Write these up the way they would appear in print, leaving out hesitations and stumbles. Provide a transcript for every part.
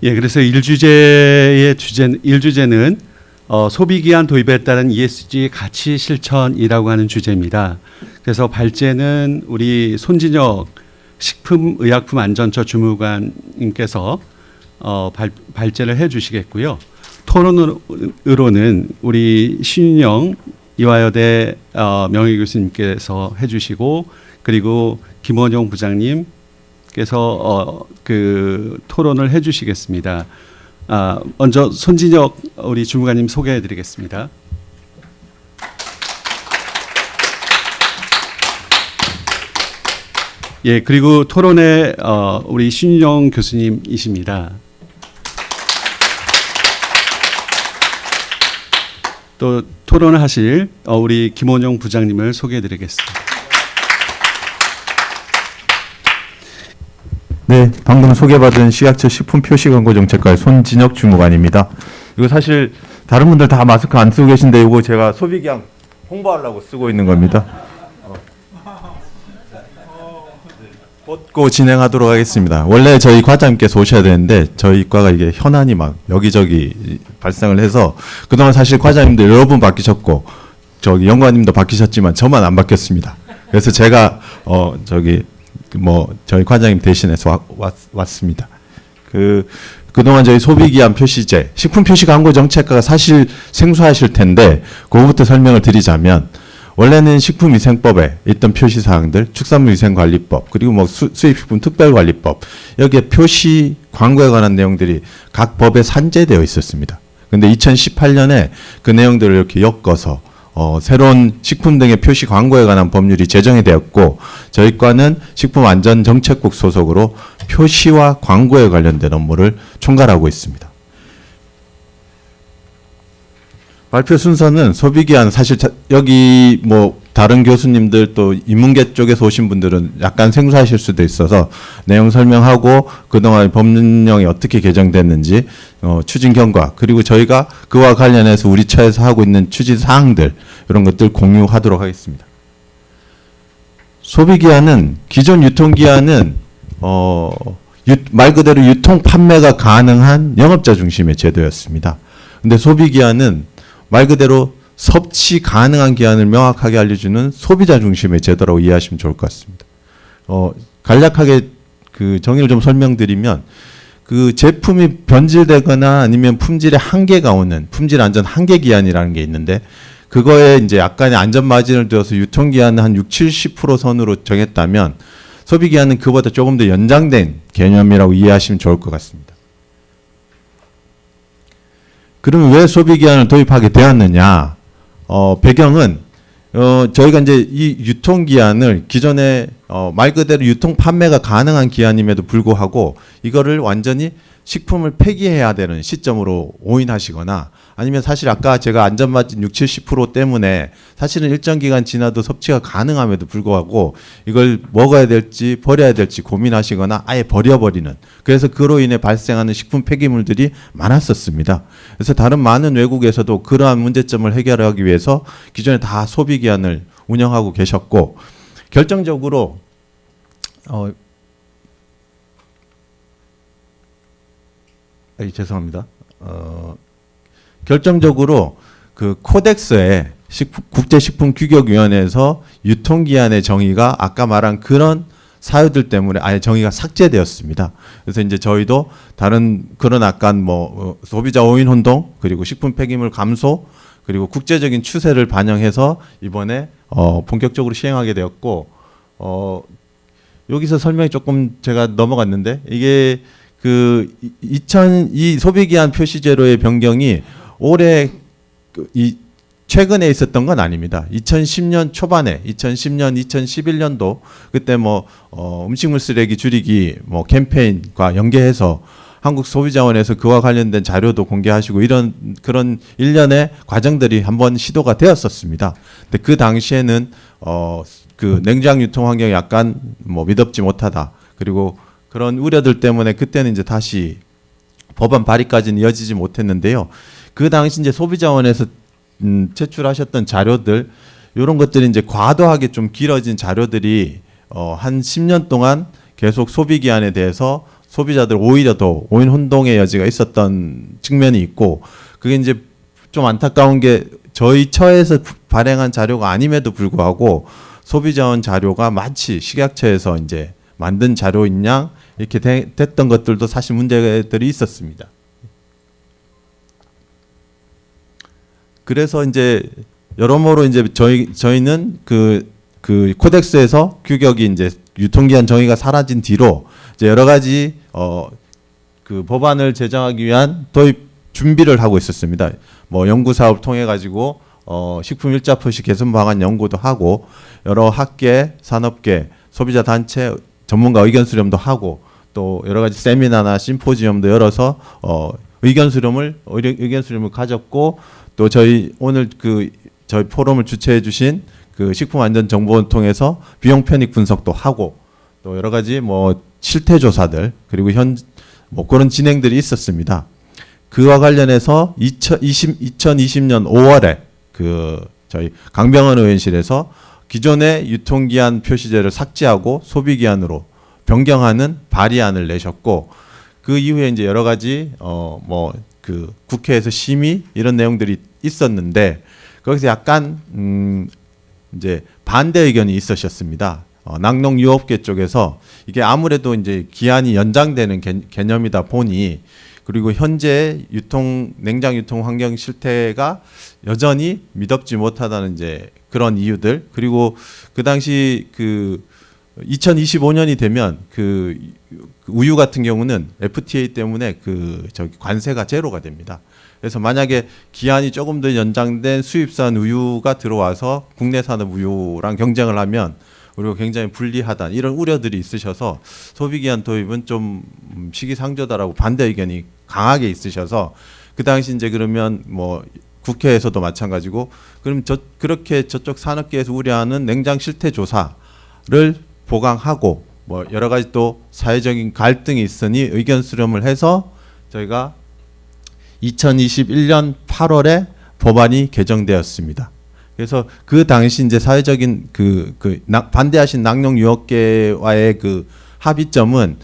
예, 그래서 일주제는 소비기한 도입에 따른 ESG 가치 실천이라고 하는 주제입니다. 그래서 발제는 우리 손진혁 식품의약품안전처 주무관님께서 발제를 해주시겠고요. 토론으로는 우리 신윤영 이화여대 명예교수님께서 해주시고, 그리고 김원용 부장님께서 그 토론을 해주시겠습니다. 먼저 손진혁 우리 주무관님 소개해드리겠습니다. 예, 그리고 토론에 우리 신윤영 교수님이십니다. 또 토론을 하실 우리 김원용 부장님을 소개해드리겠습니다. 네, 방금 소개받은 식약처 식품표시광고정책과의 손진혁 주무관입니다. 이거 사실 다른 분들 다 마스크 안 쓰고 계신데 이거 제가 소비기한 홍보하려고 쓰고 있는 겁니다. 벗고 진행하도록 하겠습니다. 원래 저희 과장님께서 오셔야 되는데 저희 과가 이게 현안이 막 여기저기 발생을 해서 그동안 사실 과장님들 여러 분 바뀌셨고 저기 연구관님도 바뀌셨지만 저만 안 바뀌었습니다. 그래서 제가 저희 과장님 대신해서 왔습니다. 그동안 저희 소비기한 표시제, 식품표시광고정책과가 사실 생소하실 텐데 그거부터 설명을 드리자면 원래는 식품위생법에 있던 표시사항들, 축산물위생관리법, 그리고 뭐 수입식품 특별관리법, 여기에 표시 광고에 관한 내용들이 각 법에 산재되어 있었습니다. 근데 2018년에 그 내용들을 이렇게 엮어서 새로운 식품 등의 표시 광고에 관한 법률이 제정이 되었고 저희 과는 식품안전정책국 소속으로 표시와 광고에 관련된 업무를 총괄하고 있습니다. 발표 순서는 소비기한 사실 여기 뭐 다른 교수님들 또 인문계 쪽에서 오신 분들은 약간 생소하실 수도 있어서 내용 설명하고 그동안 법령이 어떻게 개정됐는지 추진 경과 그리고 저희가 그와 관련해서 우리 처에서 하고 있는 추진 사항들 이런 것들 공유하도록 하겠습니다. 소비기한은 기존 유통기한은 말 그대로 유통 판매가 가능한 영업자 중심의 제도였습니다. 근데 소비기한은 말 그대로 섭취 가능한 기한을 명확하게 알려주는 소비자 중심의 제도라고 이해하시면 좋을 것 같습니다. 간략하게 그 정의를 좀 설명드리면 그 제품이 변질되거나 아니면 품질에 한계가 오는 품질 안전 한계 기한이라는 게 있는데 그거에 이제 약간의 안전 마진을 두어서 유통 기한을 한 60-70% 선으로 정했다면 소비 기한은 그보다 조금 더 연장된 개념이라고 이해하시면 좋을 것 같습니다. 그러면 왜 소비 기한을 도입하게 되었느냐? 배경은 저희가 이제 이 유통 기한을 기존에 말 그대로 유통 판매가 가능한 기한임에도 불구하고 이거를 완전히 식품을 폐기해야 되는 시점으로 오인하시거나 아니면 사실 아까 제가 안전마진 60-70% 때문에 사실은 일정 기간 지나도 섭취가 가능함에도 불구하고 이걸 먹어야 될지 버려야 될지 고민하시거나 아예 버려버리는 그래서 그로 인해 발생하는 식품 폐기물들이 많았었습니다. 그래서 다른 많은 외국에서도 그러한 문제점을 해결하기 위해서 기존에 다 소비기한을 운영하고 계셨고 결정적으로 죄송합니다. 결정적으로 그 코덱스에 국제식품규격위원회에서 유통기한의 정의가 아까 말한 그런 사유들 때문에 아예 정의가 삭제되었습니다. 그래서 이제 저희도 다른 그런 약간 소비자 오인 혼동 그리고 식품 폐기물 감소 그리고 국제적인 추세를 반영해서 이번에 본격적으로 시행하게 되었고 여기서 설명이 조금 제가 넘어갔는데 이게 이 소비기한 표시제로의 변경이 올해 최근에 있었던 건 아닙니다. 2010년 초반에 2010년, 2011년도 그때 음식물 쓰레기 줄이기 캠페인과 연계해서 한국소비자원에서 그와 관련된 자료도 공개하시고 그런 일련의 과정들이 한번 시도가 되었었습니다. 근데 그 당시에는 그 냉장 유통 환경이 약간 미덥지 못하다. 그리고 그런 우려들 때문에 그때는 이제 다시 법안 발의까지는 이어지지 못했는데요. 그 당시 이제 소비자원에서 제출하셨던 자료들 이런 것들이 이제 과도하게 좀 길어진 자료들이 한 10년 동안 계속 소비 기한에 대해서 소비자들 오히려 더 오인 혼동의 여지가 있었던 측면이 있고, 그게 이제 좀 안타까운 게 저희 처에서 발행한 자료가 아님에도 불구하고 소비자원 자료가 마치 식약처에서 이제 만든 자료인 양 이렇게 됐던 것들도 사실 문제들이 있었습니다. 그래서 이제 여러모로 이제 저희는 그 코덱스에서 규격이 이제 유통기한 정의가 사라진 뒤로 이제 여러 가지 그 법안을 제정하기 위한 도입 준비를 하고 있었습니다. 뭐 연구 사업 통해 가지고 식품 일자 표시 개선 방안 연구도 하고 여러 학계, 산업계, 소비자 단체 전문가 의견 수렴도 하고 또 여러 가지 세미나나 심포지엄도 열어서 의견 수렴을 가졌고, 또 저희 오늘 저희 포럼을 주최해 주신 그 식품안전정보원 통해서 비용 편익 분석도 하고 또 여러 가지 뭐 실태 조사들 그리고 뭐 그런 진행들이 있었습니다. 그와 관련해서 2020년 5월에 저희 강병헌 의원실에서 기존의 유통기한 표시제를 삭제하고 소비기한으로 변경하는 발의안을 내셨고, 그 이후에 이제 여러 가지 국회에서 심의 이런 내용들이 있었는데 거기서 약간 이제 반대 의견이 있으셨습니다. 낙농 유업계 쪽에서 이게 아무래도 이제 기한이 연장되는 개념이다 보니, 그리고 현재 냉장 유통 환경 실태가 여전히 미덥지 못하다는 이제 그런 이유들, 그리고 그 당시 2025년이 되면 우유 같은 경우는 FTA 때문에 관세가 제로가 됩니다. 그래서 만약에 기한이 조금 더 연장된 수입산 우유가 들어와서 국내 산업 우유랑 경쟁을 하면 우리가 굉장히 불리하다 이런 우려들이 있으셔서 소비기한 도입은 좀 시기상조다라고 반대 의견이 강하게 있으셔서 그 당시 이제 그러면 뭐 국회에서도 마찬가지고 그럼 그렇게 저쪽 산업계에서 우려하는 냉장 실태 조사를 보강하고 뭐 여러 가지 또 사회적인 갈등이 있으니 의견 수렴을 해서 저희가 2021년 8월에 법안이 개정되었습니다. 그래서 그 당시 이제 사회적인 반대하신 낙농 유업계와의 합의점은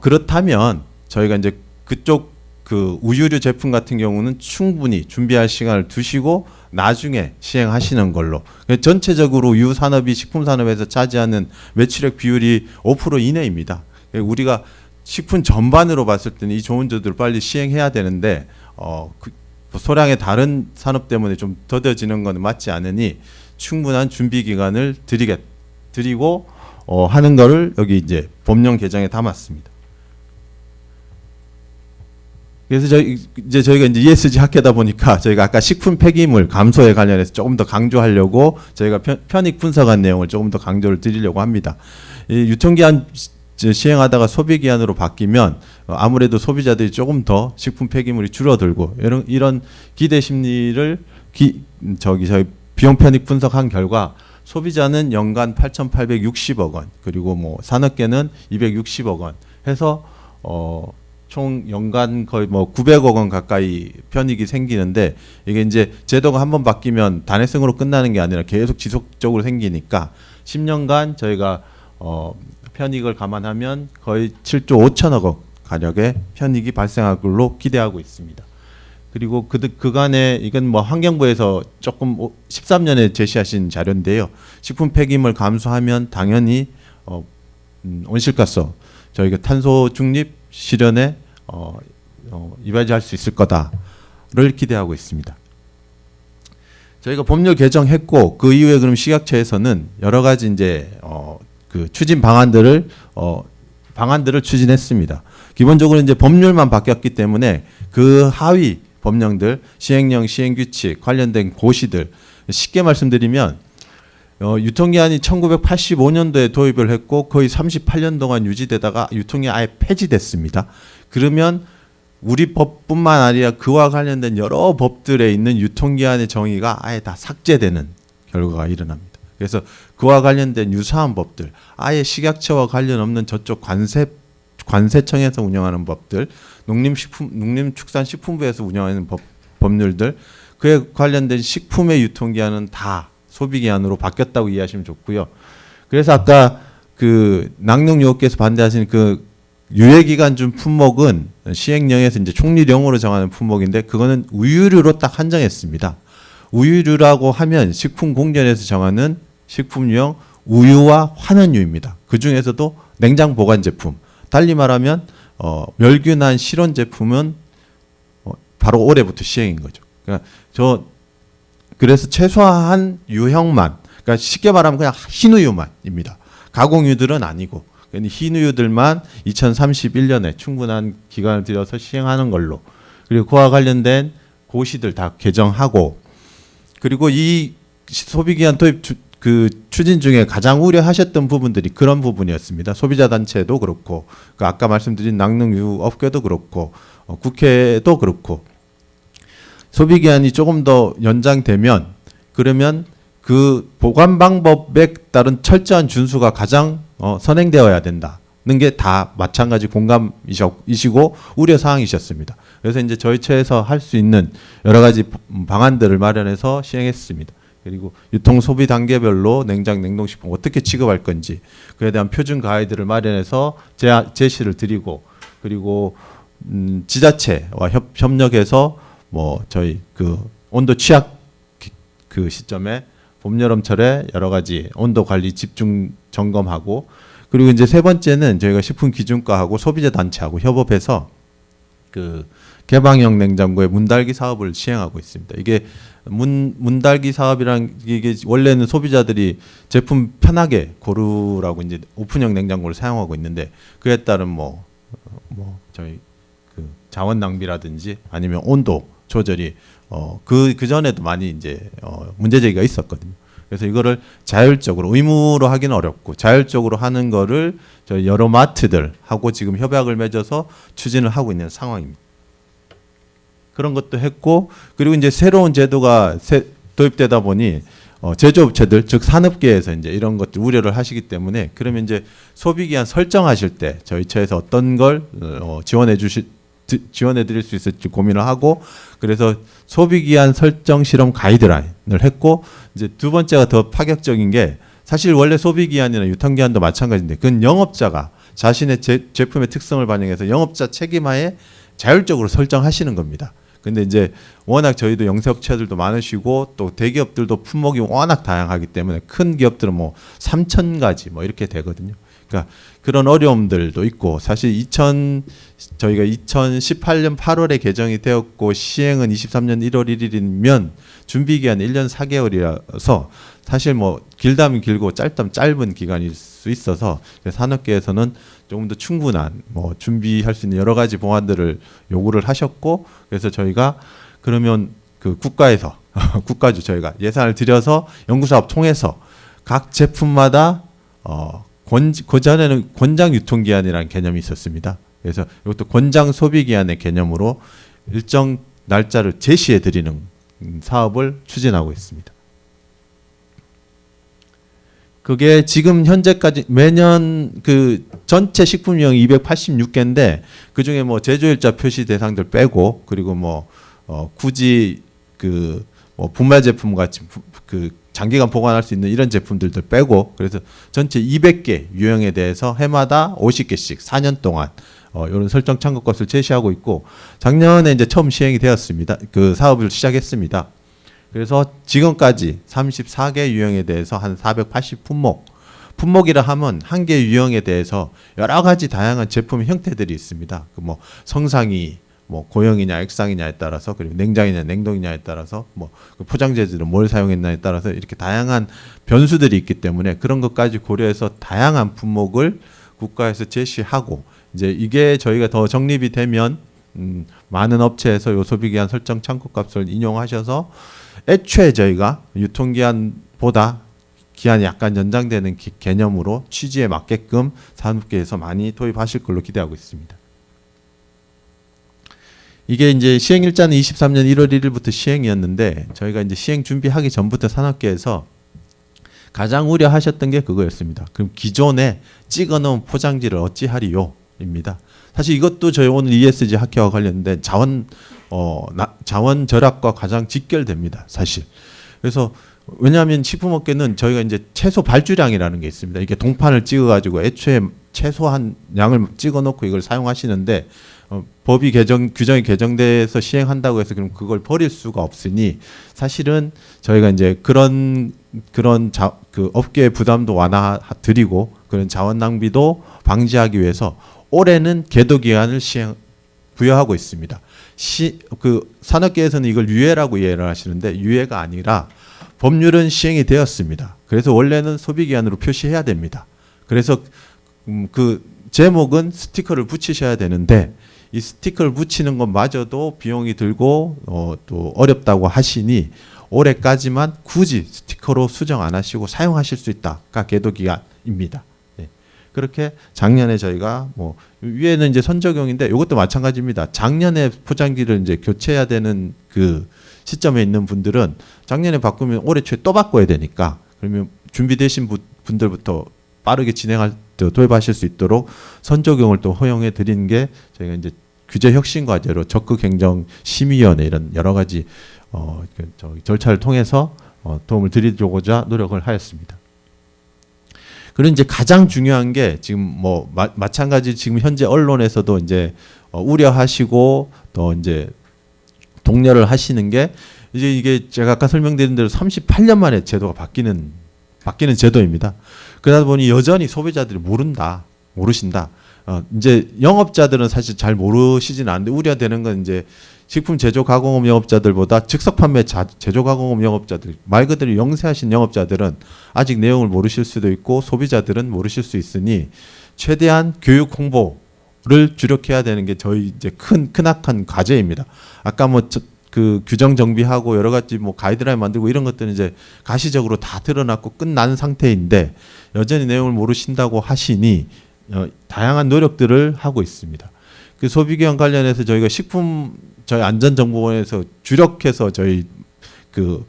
그렇다면 저희가 이제 그쪽 우유류 제품 같은 경우는 충분히 준비할 시간을 두시고 나중에 시행하시는 걸로. 전체적으로 우유 산업이 식품 산업에서 차지하는 매출액 비율이 5% 이내입니다. 우리가 식품 전반으로 봤을 때는 이 조언들을 빨리 시행해야 되는데 소량의 다른 산업 때문에 좀 더뎌지는 것은 맞지 않으니 충분한 준비 기간을 드리고 하는 거를 여기 이제 법령 개정에 담았습니다. 그래서 저희가 이제 ESG 학회다 보니까 저희가 아까 식품 폐기물 감소에 관련해서 조금 더 강조하려고 저희가 편익 분석한 내용을 조금 더 강조를 드리려고 합니다. 이 유통기한 시행하다가 소비기한으로 바뀌면 아무래도 소비자들이 조금 더 식품 폐기물이 줄어들고 이런 기대 심리를 저희 비용 편익 분석한 결과 소비자는 연간 8,860억 원 그리고 뭐 산업계는 260억 원 해서 총 연간 거의 뭐 900억 원 가까이 편익이 생기는데 이게 이제 제도가 한번 바뀌면 단회성으로 끝나는 게 아니라 계속 지속적으로 생기니까 10년간 저희가 편익을 감안하면 거의 7조 5천억 원 가량의 편익이 발생할 걸로 기대하고 있습니다. 그리고 그간에 이건 뭐 환경부에서 조금 13년에 제시하신 자료인데요. 식품 폐기물 감소하면 당연히 온실가스 저희가 탄소 중립 실현에 이바지할 수 있을 거다를 기대하고 있습니다. 저희가 법률 개정했고 그 이후에 그럼 식약처에서는 여러 가지 이제 추진 방안들을 추진했습니다. 기본적으로 이제 법률만 바뀌었기 때문에 그 하위 법령들, 시행령, 시행규칙 관련된 고시들 쉽게 말씀드리면 유통기한이 1985년도에 도입을 했고 거의 38년 동안 유지되다가 유통기한이 아예 폐지됐습니다. 그러면 우리 법뿐만 아니라 그와 관련된 여러 법들에 있는 유통기한의 정의가 아예 다 삭제되는 결과가 일어납니다. 그래서 그와 관련된 유사한 법들, 아예 식약처와 관련 없는 저쪽 관세청에서 운영하는 법들, 농림축산식품부에서 운영하는 법률들, 그에 관련된 식품의 유통기한은 다 소비기한으로 바뀌었다고 이해하시면 좋고요. 그래서 아까 낙농유업계에서 반대하시는 유예기간 중 품목은 시행령에서 이제 총리령으로 정하는 품목인데 그거는 우유류로 딱 한정했습니다. 우유류라고 하면 식품공단에서 정하는 식품용 우유와 환원유입니다. 그 중에서도 냉장 보관 제품, 달리 말하면 멸균한 실온 제품은 바로 올해부터 시행인 거죠. 그러니까 그래서 최소한 유형만, 그러니까 쉽게 말하면 그냥 흰우유만입니다. 가공유들은 아니고 흰우유들만 2031년에 충분한 기간을 들여서 시행하는 걸로, 그리고 그와 관련된 고시들 다 개정하고, 그리고 이 소비기한 도입 추진 중에 가장 우려하셨던 부분들이 그런 부분이었습니다. 소비자 단체도 그렇고, 아까 말씀드린 낙농유 업계도 그렇고, 국회도 그렇고, 소비기한이 조금 더 연장되면 그러면 그 보관 방법에 따른 철저한 준수가 가장 선행되어야 된다는 게 다 마찬가지 공감이시고 우려 사항이셨습니다. 그래서 이제 저희 처에서 할 수 있는 여러 가지 방안들을 마련해서 시행했습니다. 그리고 유통 소비 단계별로 냉장 냉동식품 어떻게 취급할 건지 그에 대한 표준 가이드를 마련해서 제시를 드리고, 그리고 지자체와 협력해서 저희 그 온도 취약 그 시점에 봄, 여름철에 여러 가지 온도 관리 집중 점검하고, 그리고 이제 세 번째는 저희가 식품기준과하고 소비자 단체하고 협업해서 그 개방형 냉장고의 문달기 사업을 시행하고 있습니다. 이게 문달기 사업이란 이게 원래는 소비자들이 제품 편하게 고르라고 이제 오픈형 냉장고를 사용하고 있는데, 그에 따른 저희 그 자원 낭비라든지 아니면 온도 조절이 그 전에도 많이 이제 문제 제기가 있었거든요. 그래서 이거를 자율적으로, 의무로 하기는 어렵고 자율적으로 하는 거를 저희 여러 마트들하고 지금 협약을 맺어서 추진을 하고 있는 상황입니다. 그런 것도 했고, 그리고 이제 새로운 제도가 도입되다 보니 제조업체들, 즉 산업계에서 이제 이런 것들 우려를 하시기 때문에, 그러면 이제 소비기한 설정하실 때 저희 처에서 어떤 걸 지원해 드릴 수 있을지 고민을 하고, 그래서 소비기한 설정 실험 가이드라인을 했고, 이제 두 번째가 더 파격적인 게, 사실 원래 소비기한이나 유통기한도 마찬가지인데 그건 영업자가 자신의 제품의 특성을 반영해서 영업자 책임하에 자율적으로 설정하시는 겁니다. 근데 이제 워낙 저희도 영세업체들도 많으시고 또 대기업들도 품목이 워낙 다양하기 때문에 큰 기업들은 3,000가지 이렇게 되거든요. 그러니까 그런 어려움들도 있고, 사실 저희가 2018년 8월에 개정이 되었고 시행은 23년 1월 1일이면 준비 기한 1년 4개월이라서 사실 길다면 길고 짧다면 짧은 기간일 수 있어서 산업계에서는 조금 더 충분한 준비할 수 있는 여러 가지 보완들을 요구를 하셨고, 그래서 저희가 그러면 그 국가에서 국가주 저희가 예산을 들여서 연구사업 통해서 각 제품마다 그전에는 권장 유통기한이라는 개념이 있었습니다. 그래서 이것도 권장 소비기한의 개념으로 일정 날짜를 제시해 드리는 사업을 추진하고 있습니다. 그게 지금 현재까지 매년 그 전체 식품용 286개인데 그 중에 제조일자 표시 대상들 빼고, 그리고 굳이 분말 제품 같이 장기간 보관할 수 있는 이런 제품들도 빼고, 그래서 전체 200개 유형에 대해서 해마다 50개씩 4년 동안 이런 설정 참고값을 제시하고 있고, 작년에 이제 처음 시행이 되었습니다. 그 사업을 시작했습니다. 그래서 지금까지 34개 유형에 대해서 한 480품목, 품목이라 하면 한 개 유형에 대해서 여러 가지 다양한 제품 형태들이 있습니다. 성상이 고형이냐 액상이냐에 따라서, 그리고 냉장이냐 냉동이냐에 따라서, 그 포장재질은 뭘 사용했냐에 따라서 이렇게 다양한 변수들이 있기 때문에 그런 것까지 고려해서 다양한 품목을 국가에서 제시하고, 이제 이게 저희가 더 정립이 되면 많은 업체에서 요 소비기한 설정 참고값을 인용하셔서 애초에 저희가 유통기한보다 기한이 약간 연장되는 개념으로 취지에 맞게끔 산업계에서 많이 도입하실 걸로 기대하고 있습니다. 이게 이제 시행일자는 23년 1월 1일부터 시행이었는데, 저희가 이제 시행 준비하기 전부터 산업계에서 가장 우려하셨던 게 그거였습니다. 그럼 기존에 찍어놓은 포장지를 어찌하리요? 입니다. 사실 이것도 저희 오늘 ESG 학회와 관련된 자원 절약과 가장 직결됩니다. 사실. 그래서 왜냐하면 식품업계는 저희가 이제 최소 발주량이라는 게 있습니다. 이게 동판을 찍어가지고 애초에 최소한 양을 찍어놓고 이걸 사용하시는데 법이 규정이 개정돼서 시행한다고 해서 그럼 그걸 버릴 수가 없으니 사실은 저희가 이제 그런 그 업계의 부담도 완화드리고 그런 자원 낭비도 방지하기 위해서 올해는 계도 기간을 부여하고 있습니다. 그 산업계에서는 이걸 유예라고 이해를 하시는데 유예가 아니라 법률은 시행이 되었습니다. 그래서 원래는 소비기한으로 표시해야 됩니다. 그래서 그 제목은 스티커를 붙이셔야 되는데 이 스티커를 붙이는 것마저도 비용이 들고 또 어렵다고 하시니 올해까지만 굳이 스티커로 수정 안 하시고 사용하실 수 있다가 계도 기간입니다. 네. 그렇게 작년에 저희가 뭐 위에는 이제 선적용인데 이것도 마찬가지입니다. 작년에 포장지를 이제 교체해야 되는 그 시점에 있는 분들은 작년에 바꾸면 올해 초에 또 바꿔야 되니까 그러면 준비되신 분들부터 빠르게 도입하실 수 있도록 선적용을 또 허용해 드리는 게 저희가 이제 규제 혁신 과제로 적극행정심의위원회 이런 여러 가지 절차를 통해서 도움을 드리고자 노력을 하였습니다. 그리고 이제 가장 중요한 게 지금 뭐 마찬가지 지금 현재 언론에서도 이제 우려하시고 또 이제 독려를 하시는 게 이제 이게 제가 아까 설명드린 대로 38년 만에 제도가 바뀌는 제도입니다. 그러다 보니 여전히 소비자들이 모르신다. 이제 영업자들은 사실 잘 모르시진 않는데 우려되는 건 이제 식품 제조 가공업 영업자들보다 즉석 판매 제조 가공업 영업자들 말 그대로 영세하신 영업자들은 아직 내용을 모르실 수도 있고 소비자들은 모르실 수 있으니 최대한 교육 홍보를 주력해야 되는 게 저희 이제 크나큰 과제입니다. 아까 그 규정 정비하고 여러 가지 뭐 가이드라인 만들고 이런 것들은 이제 가시적으로 다 드러났고 끝난 상태인데 여전히 내용을 모르신다고 하시니 다양한 노력들을 하고 있습니다. 그 소비기한 관련해서 저희가 저희 안전정보원에서 주력해서 저희 그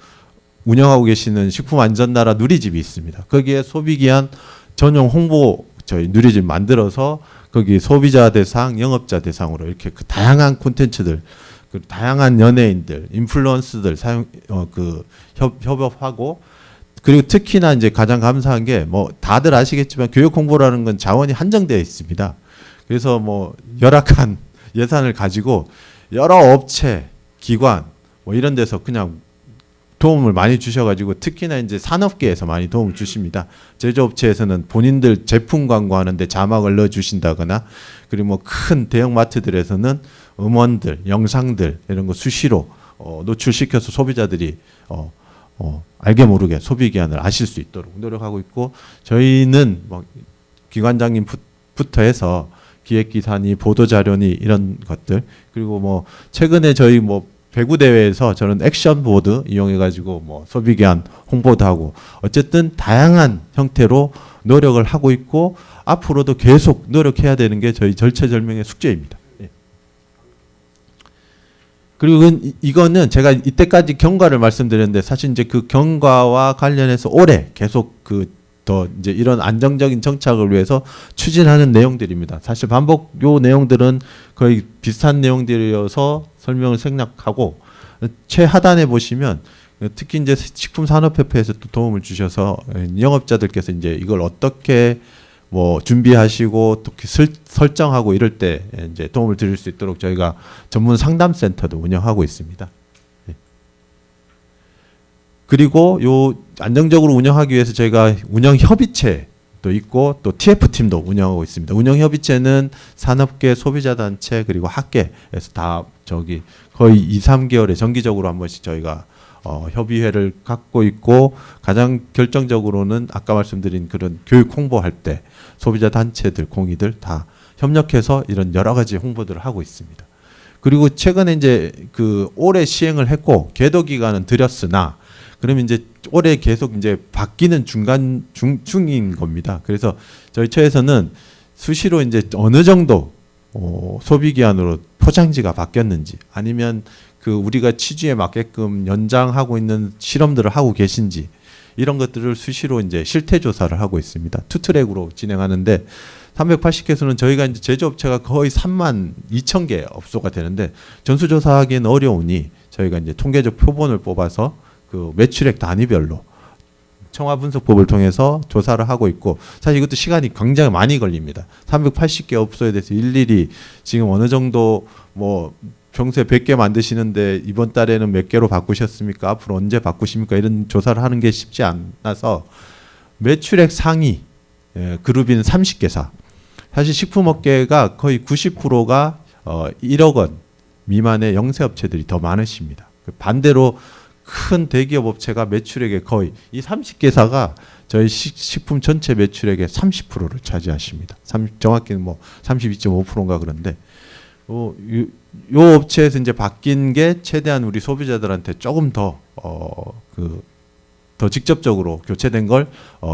운영하고 계시는 식품안전나라 누리집이 있습니다. 거기에 소비기한 전용 홍보 저희 누리집 만들어서 거기 소비자 대상, 영업자 대상으로 이렇게 그 다양한 콘텐츠들, 그 다양한 연예인들, 인플루언서들 협업하고 그리고 특히나 이제 가장 감사한 게 뭐 다들 아시겠지만 교육 홍보라는 건 자원이 한정되어 있습니다. 그래서 뭐 열악한 예산을 가지고 여러 업체, 기관 뭐 이런 데서 그냥 도움을 많이 주셔가지고 특히나 이제 산업계에서 많이 도움을 주십니다. 제조업체에서는 본인들 제품 광고하는데 자막을 넣어주신다거나 그리고 뭐 큰 대형마트들에서는 음원들, 영상들 이런 거 수시로 노출시켜서 소비자들이 알게 모르게 소비 기한을 아실 수 있도록 노력하고 있고 저희는 뭐 기관장님부터 해서 기획기사니 보도자료니 이런 것들 그리고 뭐 최근에 저희 뭐 배구 대회에서 저는 액션 보드 이용해 가지고 뭐 소비 기한 홍보도 하고 어쨌든 다양한 형태로 노력을 하고 있고 앞으로도 계속 노력해야 되는 게 저희 절체절명의 숙제입니다. 예. 그리고 이거는 제가 이때까지 경과를 말씀드렸는데 사실 이제 그 경과와 관련해서 올해 계속 더 이제 이런 안정적인 정착을 위해서 추진하는 내용들입니다. 사실 요 내용들은 거의 비슷한 내용들이어서 설명을 생략하고 최하단에 보시면 특히 이제 식품산업협회에서 또 도움을 주셔서 영업자들께서 이제 이걸 어떻게 뭐 준비하시고 또 설정하고 이럴 때 이제 도움을 드릴 수 있도록 저희가 전문 상담센터도 운영하고 있습니다. 그리고 요 안정적으로 운영하기 위해서 저희가 운영협의체도 있고 또 TF팀도 운영하고 있습니다. 운영협의체는 산업계, 소비자단체 그리고 학계에서 다 거의 2, 3개월에 정기적으로 한 번씩 저희가 협의회를 갖고 있고 가장 결정적으로는 아까 말씀드린 그런 교육 홍보할 때 소비자 단체들, 공의들 다 협력해서 이런 여러 가지 홍보들을 하고 있습니다. 그리고 최근에 이제 올해 시행을 했고 계도 기간은 드렸으나 그러면 이제 올해 계속 이제 바뀌는 중인 겁니다. 그래서 저희 처에서는 수시로 이제 어느 정도 소비 기한으로 포장지가 바뀌었는지 아니면 우리가 취지에 맞게끔 연장하고 있는 실험들을 하고 계신지 이런 것들을 수시로 이제 실태 조사를 하고 있습니다. 투트랙으로 진행하는데 380개소는 저희가 이제 제조업체가 거의 3만 2천 개 업소가 되는데 전수조사하기는 어려우니 저희가 이제 통계적 표본을 뽑아서 그 매출액 단위별로 청화분석법을 통해서 조사를 하고 있고 사실 이것도 시간이 굉장히 많이 걸립니다. 380개 업소에 대해서 일일이 지금 어느 정도 뭐 평소에 100개 만드시는데 이번 달에는 몇 개로 바꾸셨습니까? 앞으로 언제 바꾸십니까? 이런 조사를 하는 게 쉽지 않아서 매출액 상위 그룹인 30개사 사실 식품업계가 거의 90%가 1억 원 미만의 영세업체들이 더 많으십니다. 반대로 큰 대기업 업체가 매출액의 거의 이 30개사가 저희 식품 전체 매출액의 30%를 차지하십니다. 정확히는 뭐 32.5%인가 그런데 요 업체에서 이제 바뀐 게 최대한 우리 소비자들한테 조금 더 직접적으로 교체된 걸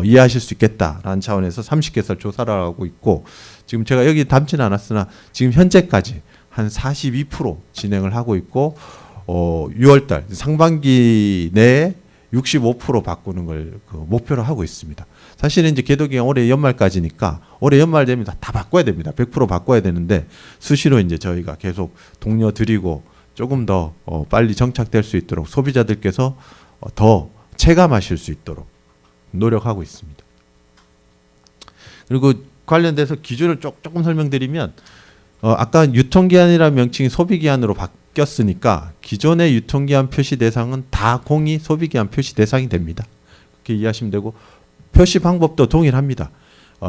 이해하실 수 있겠다라는 차원에서 30개사 조사를 하고 있고 지금 제가 여기 담지는 않았으나 지금 현재까지 한 42% 진행을 하고 있고 6월달 상반기 내에 65% 바꾸는 걸 목표로 하고 있습니다. 사실은 이제 계도기간 올해 연말까지니까 올해 연말 되면 다 바꿔야 됩니다. 100% 바꿔야 되는데 수시로 이제 저희가 계속 독려 드리고 조금 더 빨리 정착될 수 있도록 소비자들께서 더 체감하실 수 있도록 노력하고 있습니다. 그리고 관련돼서 기준을 조금 설명드리면 아까 유통기한이라는 명칭이 소비기한으로 바뀌었으니까 기존의 유통기한 표시 대상은 다 공이 소비기한 표시 대상이 됩니다. 그렇게 이해하시면 되고 표시 방법도 동일합니다.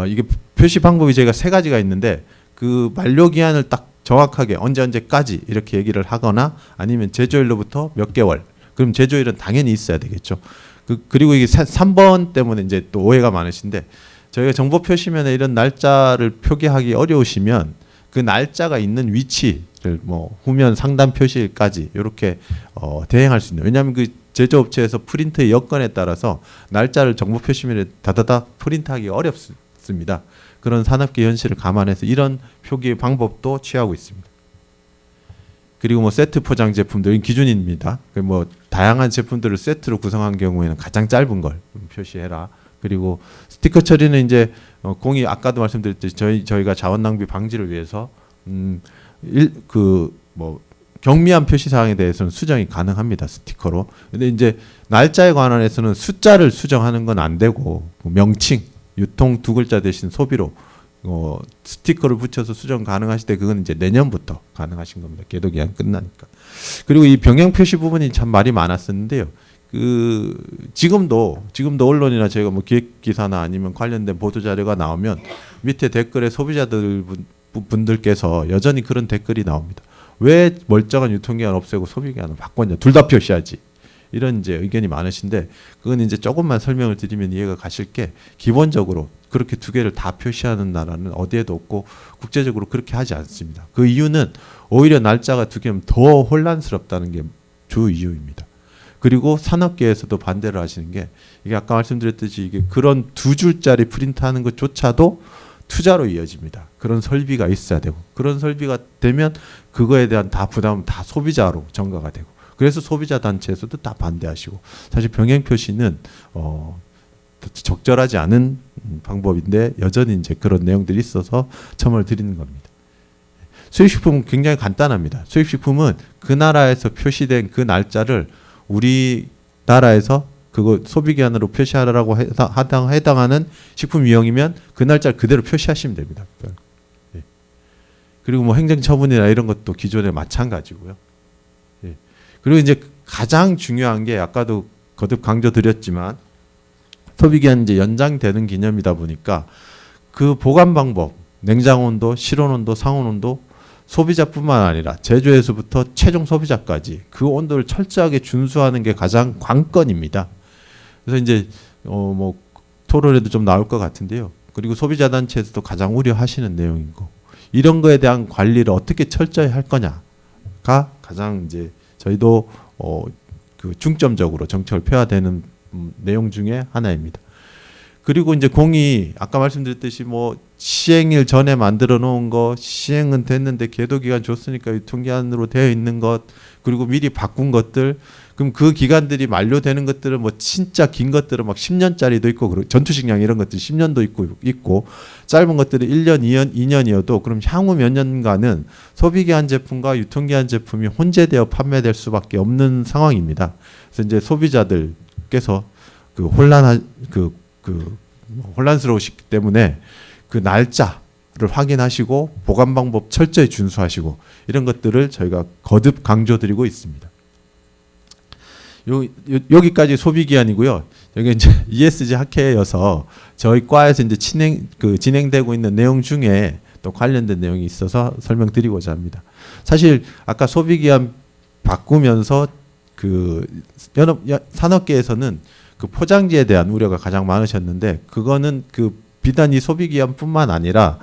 이게 표시 방법이 저희가 세 가지가 있는데 그 만료기한을 딱 정확하게 언제까지 이렇게 얘기를 하거나 아니면 제조일로부터 몇 개월 그럼 제조일은 당연히 있어야 되겠죠. 그리고 이게 3번 때문에 이제 또 오해가 많으신데 저희가 정보 표시면에 이런 날짜를 표기하기 어려우시면 그 날짜가 있는 위치를 뭐 후면 상단 표시까지 이렇게 대행할 수 있는 왜냐하면 그 제조업체에서 프린트의 여건에 따라서 날짜를 정보 표시면에 다다닥 프린트하기 어렵습니다. 그런 산업계 현실을 감안해서 이런 표기 방법도 취하고 있습니다. 그리고 뭐 세트 포장 제품들은 기준입니다. 뭐 다양한 제품들을 세트로 구성한 경우에는 가장 짧은 걸 표시해라. 그리고 스티커 처리는 이제 공이 아까도 말씀드렸듯이 저희가 자원 낭비 방지를 위해서 경미한 표시 사항에 대해서는 수정이 가능합니다. 스티커로. 근데 이제 날짜에 관한해서는 숫자를 수정하는 건 안 되고 명칭, 유통 두 글자 대신 소비로 스티커를 붙여서 수정 가능하실 때 그건 이제 내년부터 가능하신 겁니다. 계도 기한 끝나니까. 그리고 이 병행 표시 부분이 참 말이 많았었는데요. 지금도 언론이나 저희가 뭐 기획 기사나 아니면 관련된 보도 자료가 나오면 밑에 댓글에 소비자들 분들께서 여전히 그런 댓글이 나옵니다. 왜 멀쩡한 유통기한 없애고 소비기한을 바꿨냐? 둘 다 표시하지. 이런 이제 의견이 많으신데 그건 이제 조금만 설명을 드리면 이해가 가실 게 기본적으로 그렇게 두 개를 다 표시하는 나라는 어디에도 없고 국제적으로 그렇게 하지 않습니다. 그 이유는 오히려 날짜가 두 개면 더 혼란스럽다는 게 주 이유입니다. 그리고 산업계에서도 반대를 하시는 게 이게 아까 말씀드렸듯이 이게 그런 두 줄짜리 프린트하는 것조차도 투자로 이어집니다. 그런 설비가 있어야 되고 그런 설비가 되면 그거에 대한 다 부담은 다 소비자로 전가가 되고 그래서 소비자 단체에서도 다 반대하시고 사실 병행 표시는 적절하지 않은 방법인데 여전히 이제 그런 내용들이 있어서 첨언을 드리는 겁니다. 수입식품은 굉장히 간단합니다. 수입식품은 그 나라에서 표시된 그 날짜를 우리나라에서 그거 소비기한으로 표시하라고 해당하는 식품 유형이면 그 날짜를 그대로 표시하시면 됩니다. 그리고 뭐 행정처분이나 이런 것도 기존에 마찬가지고요. 그리고 이제 가장 중요한 게 아까도 거듭 강조드렸지만 소비기한 이제 연장되는 기념이다 보니까 그 보관 방법, 냉장온도, 실온온도, 상온온도 소비자뿐만 아니라 제조에서부터 최종 소비자까지 그 온도를 철저하게 준수하는 게 가장 관건입니다. 그래서 이제 뭐 토론에도 좀 나올 것 같은데요. 그리고 소비자 단체에서도 가장 우려하시는 내용이고 이런 거에 대한 관리를 어떻게 철저히 할 거냐가 가장 이제 저희도 그 중점적으로 정책을 펴야 되는 내용 중에 하나입니다. 그리고 이제 공이 아까 말씀드렸듯이 뭐 시행일 전에 만들어 놓은 거 시행은 됐는데 계도 기간 줬으니까 유통기한으로 되어 있는 것 그리고 미리 바꾼 것들 그럼 그 기간들이 만료되는 것들은 뭐 진짜 긴 것들은 막 10년짜리도 있고 전투식량 이런 것들 10년도 있고 짧은 것들은 1년, 2년이어도 그럼 향후 몇 년간은 소비기한 제품과 유통기한 제품이 혼재되어 판매될 수밖에 없는 상황입니다. 그래서 이제 소비자들께서 혼란스러우시기 때문에 그 날짜를 확인하시고 보관 방법 철저히 준수하시고 이런 것들을 저희가 거듭 강조드리고 있습니다. 여기까지 소비 기한이고요. 여기 이제 ESG 학회여서 저희 과에서 이제 진행되고 있는 내용 중에 또 관련된 내용이 있어서 설명드리고자 합니다. 사실 아까 소비 기한 바꾸면서 그 산업계에서는 그 포장지에 대한 우려가 가장 많으셨는데 그거는 그 비단 이 소비 기한뿐만 아니라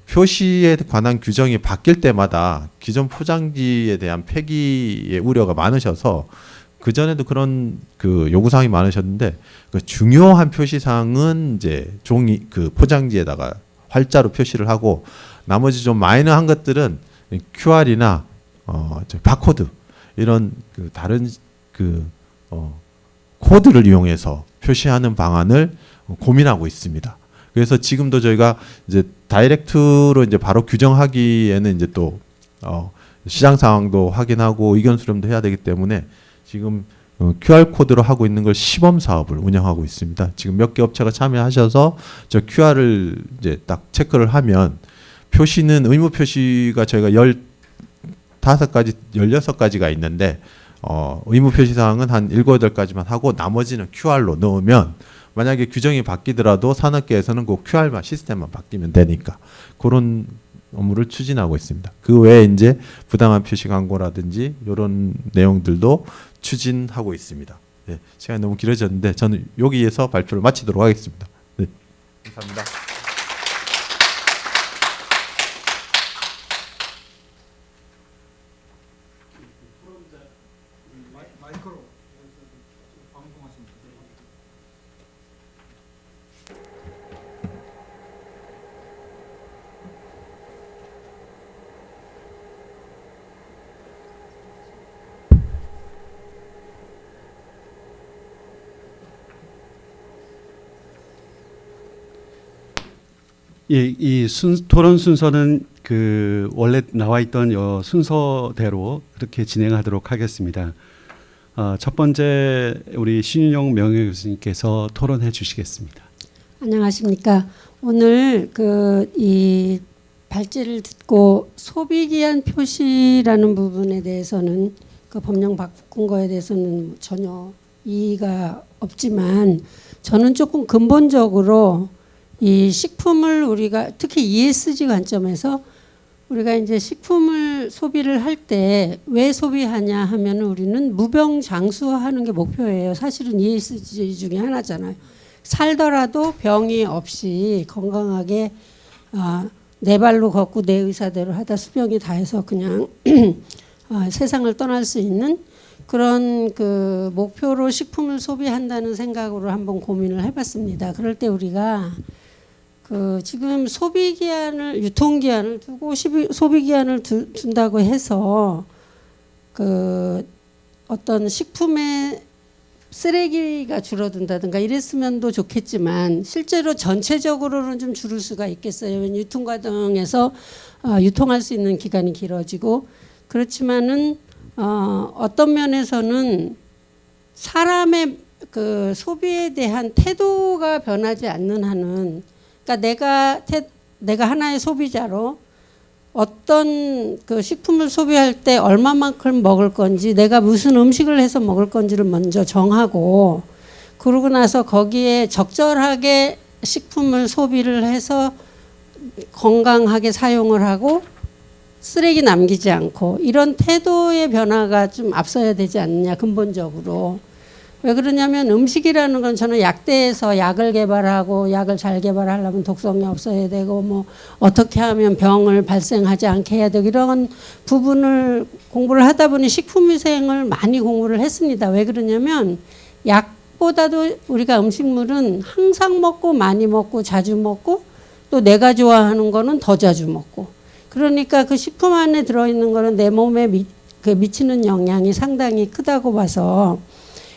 표시에 관한 규정이 바뀔 때마다 기존 포장지에 대한 폐기의 우려가 많으셔서 그 전에도 그런 그 요구사항이 많으셨는데 그 중요한 표시사항은 이제 종이 그 포장지에다가 활자로 표시를 하고 나머지 좀 마이너한 것들은 QR이나 바코드 이런 그 다른 코드를 이용해서 표시하는 방안을 고민하고 있습니다. 그래서 지금도 저희가 이제 다이렉트로 이제 바로 규정하기에는 이제 또 시장 상황도 확인하고 의견 수렴도 해야 되기 때문에 지금 QR 코드로 하고 있는 걸 시범 사업을 운영하고 있습니다. 지금 몇 개 업체가 참여하셔서 저 QR을 이제 딱 체크를 하면 표시는 의무 표시가 저희가 15가지, 16가지가 있는데 의무 표시 사항은 한 7, 8가지만 하고 나머지는 QR로 넣으면 만약에 규정이 바뀌더라도 산업계에서는 그 QR만 시스템만 바뀌면 되니까 그런 업무를 추진하고 있습니다. 그 외에 이제 부당한 표시 광고라든지 이런 내용들도 추진하고 있습니다. 네, 시간이 너무 길어졌는데 저는 여기에서 발표를 마치도록 하겠습니다. 네, 감사합니다. 예, 토론 순서는 그 원래 나와 있던 순서대로 그렇게 진행하도록 하겠습니다. 첫 번째 우리 신윤영 명예교수님께서 토론해 주시겠습니다. 안녕하십니까. 오늘 이 발제를 듣고 소비기한 표시라는 부분에 대해서는 그 법령 바꾼 거에 대해서는 전혀 이의가 없지만 저는 조금 근본적으로 이 식품을 우리가 특히 ESG 관점에서 우리가 이제 식품을 소비를 할 때 왜 소비하냐 하면 우리는 무병장수하는 게 목표예요. 사실은 ESG 중에 하나잖아요. 살더라도 병이 없이 건강하게 내 발로 걷고 내 의사대로 하다 수병이 다해서 그냥 세상을 떠날 수 있는 그런 그 목표로 식품을 소비한다는 생각으로 한번 고민을 해봤습니다. 그럴 때 우리가 지금 소비기한을 유통기한을 두고 소비기한을 둔다고 해서 어떤 식품의 쓰레기가 줄어든다든가 이랬으면도 좋겠지만 실제로 전체적으로는 좀 줄을 수가 있겠어요. 왜냐하면 유통 과정에서 유통할 수 있는 기간이 길어지고 그렇지만은 어떤 면에서는 사람의 그 소비에 대한 태도가 변하지 않는 한은 그러니까 내가 하나의 소비자로 어떤 그 식품을 소비할 때 얼마만큼 먹을 건지 내가 무슨 음식을 해서 먹을 건지를 먼저 정하고 그러고 나서 거기에 적절하게 식품을 소비를 해서 건강하게 사용을 하고 쓰레기 남기지 않고 이런 태도의 변화가 좀 앞서야 되지 않느냐 근본적으로. 왜 그러냐면 음식이라는 건 저는 약대에서 약을 개발하고 약을 잘 개발하려면 독성이 없어야 되고 뭐 어떻게 하면 병을 발생하지 않게 해야 되고 이런 부분을 공부를 하다 보니 식품위생을 많이 공부를 했습니다. 왜 그러냐면 약보다도 우리가 음식물은 항상 먹고 많이 먹고 자주 먹고 또 내가 좋아하는 거는 더 자주 먹고 그러니까 그 식품 안에 들어있는 거는 내 몸에 미치는 영향이 상당히 크다고 봐서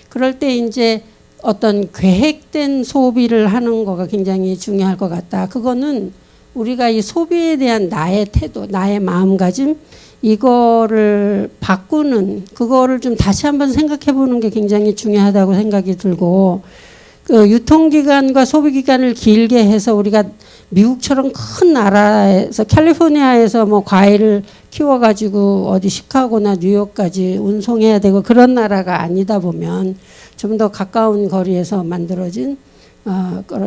그럴 때 이제 어떤 계획된 소비를 하는 거가 굉장히 중요할 것 같다. 그거는 우리가 이 소비에 대한 나의 태도, 나의 마음가짐 이거를 바꾸는 그거를 좀 다시 한번 생각해 보는 게 굉장히 중요하다고 생각이 들고 그 유통기간과 소비기간을 길게 해서 우리가 미국처럼 큰 나라에서 캘리포니아에서 뭐 과일을 키워가지고 어디 시카고나 뉴욕까지 운송해야 되고 그런 나라가 아니다 보면 좀 더 가까운 거리에서 만들어진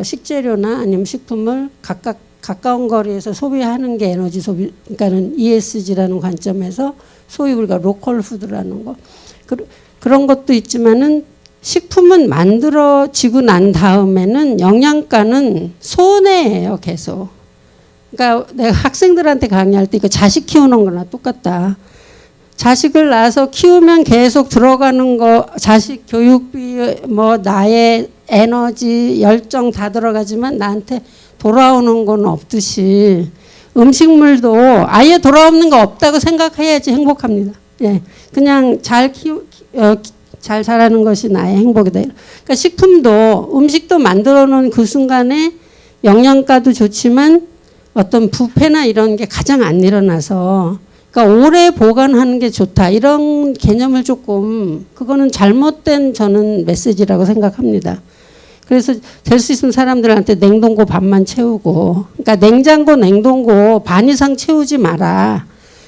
식재료나 아니면 식품을 각각 가까운 거리에서 소비하는 게 에너지 소비, 그러니까는 ESG라는 관점에서 소위 우리가 로컬 푸드라는 거 그런 것도 있지만은 식품은 만들어지고 난 다음에는 영양가는 손해예요, 계속. 그러니까 내가 학생들한테 강의할 때 이거 자식 키우는 거나 똑같다. 자식을 낳아서 키우면 계속 들어가는 거, 자식 교육비, 뭐 나의 에너지, 열정 다 들어가지만 나한테 돌아오는 건 없듯이 음식물도 아예 돌아오는 거 없다고 생각해야지 행복합니다. 예, 그냥 잘 자라는 것이 나의 행복이다. 그러니까 식품도 음식도 만들어 놓은 그 순간에 영양가도 좋지만 어떤 부패나 이런 게 가장 안 일어나서 그러니까 오래 보관하는 게 좋다. 이런 개념을 조금 그거는 잘못된 저는 메시지라고 생각합니다. 그래서 될 수 있으면 사람들한테 냉동고 반만 채우고 그러니까 냉장고 냉동고 반 이상 채우지 마라.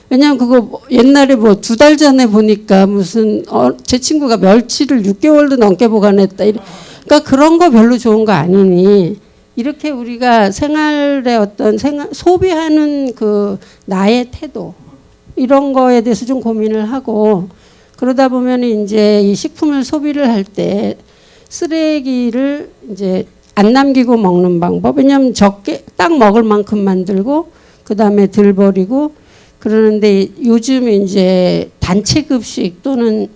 왜냐면 그거 옛날에 뭐 2달 전에 보니까 무슨 제 친구가 멸치를 6개월도 넘게 보관했다. 그러니까 그런 거 별로 좋은 거 아니니 이렇게 우리가 생활의 어떤 소비하는 그 나의 태도 이런 거에 대해서 좀 고민을 하고 그러다 보면 이제 이 식품을 소비를 할 때 쓰레기를 이제 안 남기고 먹는 방법. 왜냐면 적게 딱 먹을 만큼 만들고 그다음에 덜 버리고 그러는데 요즘 이제 단체 급식 또는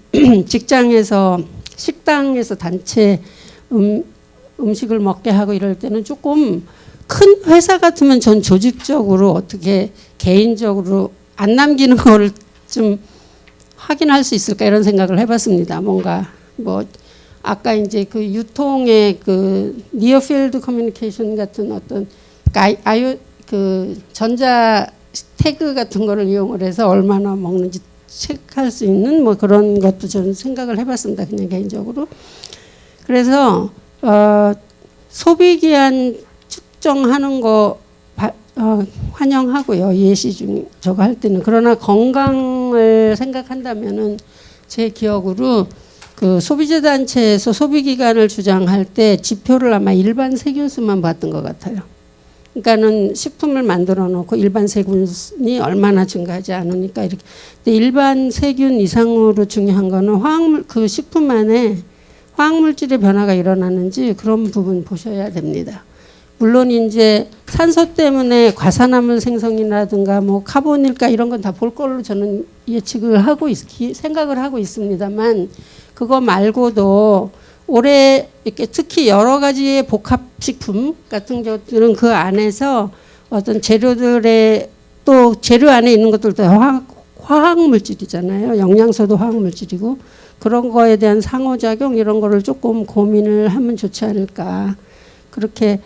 직장에서 식당에서 단체 음식을 먹게 하고 이럴 때는 조금 큰 회사 같으면 전 조직적으로 어떻게 개인적으로 안 남기는 거를 좀 확인할 수 있을까 이런 생각을 해봤습니다. 뭔가 뭐 아까 이제 그 유통의 그 니어필드 커뮤니케이션 같은 어떤 그 전자 태그 같은 거를 이용을 해서 얼마나 먹는지 체크할 수 있는 뭐 그런 것도 저는 생각을 해봤습니다. 그냥 개인적으로. 그래서 소비기한 측정하는 거 환영하고요. 예시 중 저거 할 때는. 그러나 건강을 생각한다면은 제 기억으로 그 소비자단체에서 소비기간을 주장할 때 지표를 아마 일반 세균수만 봤던 것 같아요. 그러니까는 식품을 만들어 놓고 일반 세균이 얼마나 증가하지 않으니까 이렇게. 근데 일반 세균 이상으로 중요한 거는 화학물 그 식품 안에 화학물질의 변화가 일어나는지 그런 부분 보셔야 됩니다. 물론 이제 산소 때문에 과산화물 생성이라든가 뭐 카본일가 이런 건 다 볼 걸로 저는 예측을 하고 생각을 하고 있습니다만 그거 말고도 올해 이렇게 특히 여러 가지의 복합식품 같은 것들은 그 안에서 어떤 재료들의 또 재료 안에 있는 것들도 화학물질이잖아요. 영양소도 화학물질이고 그런 거에 대한 상호작용 이런 거를 조금 고민을 하면 좋지 않을까 그렇게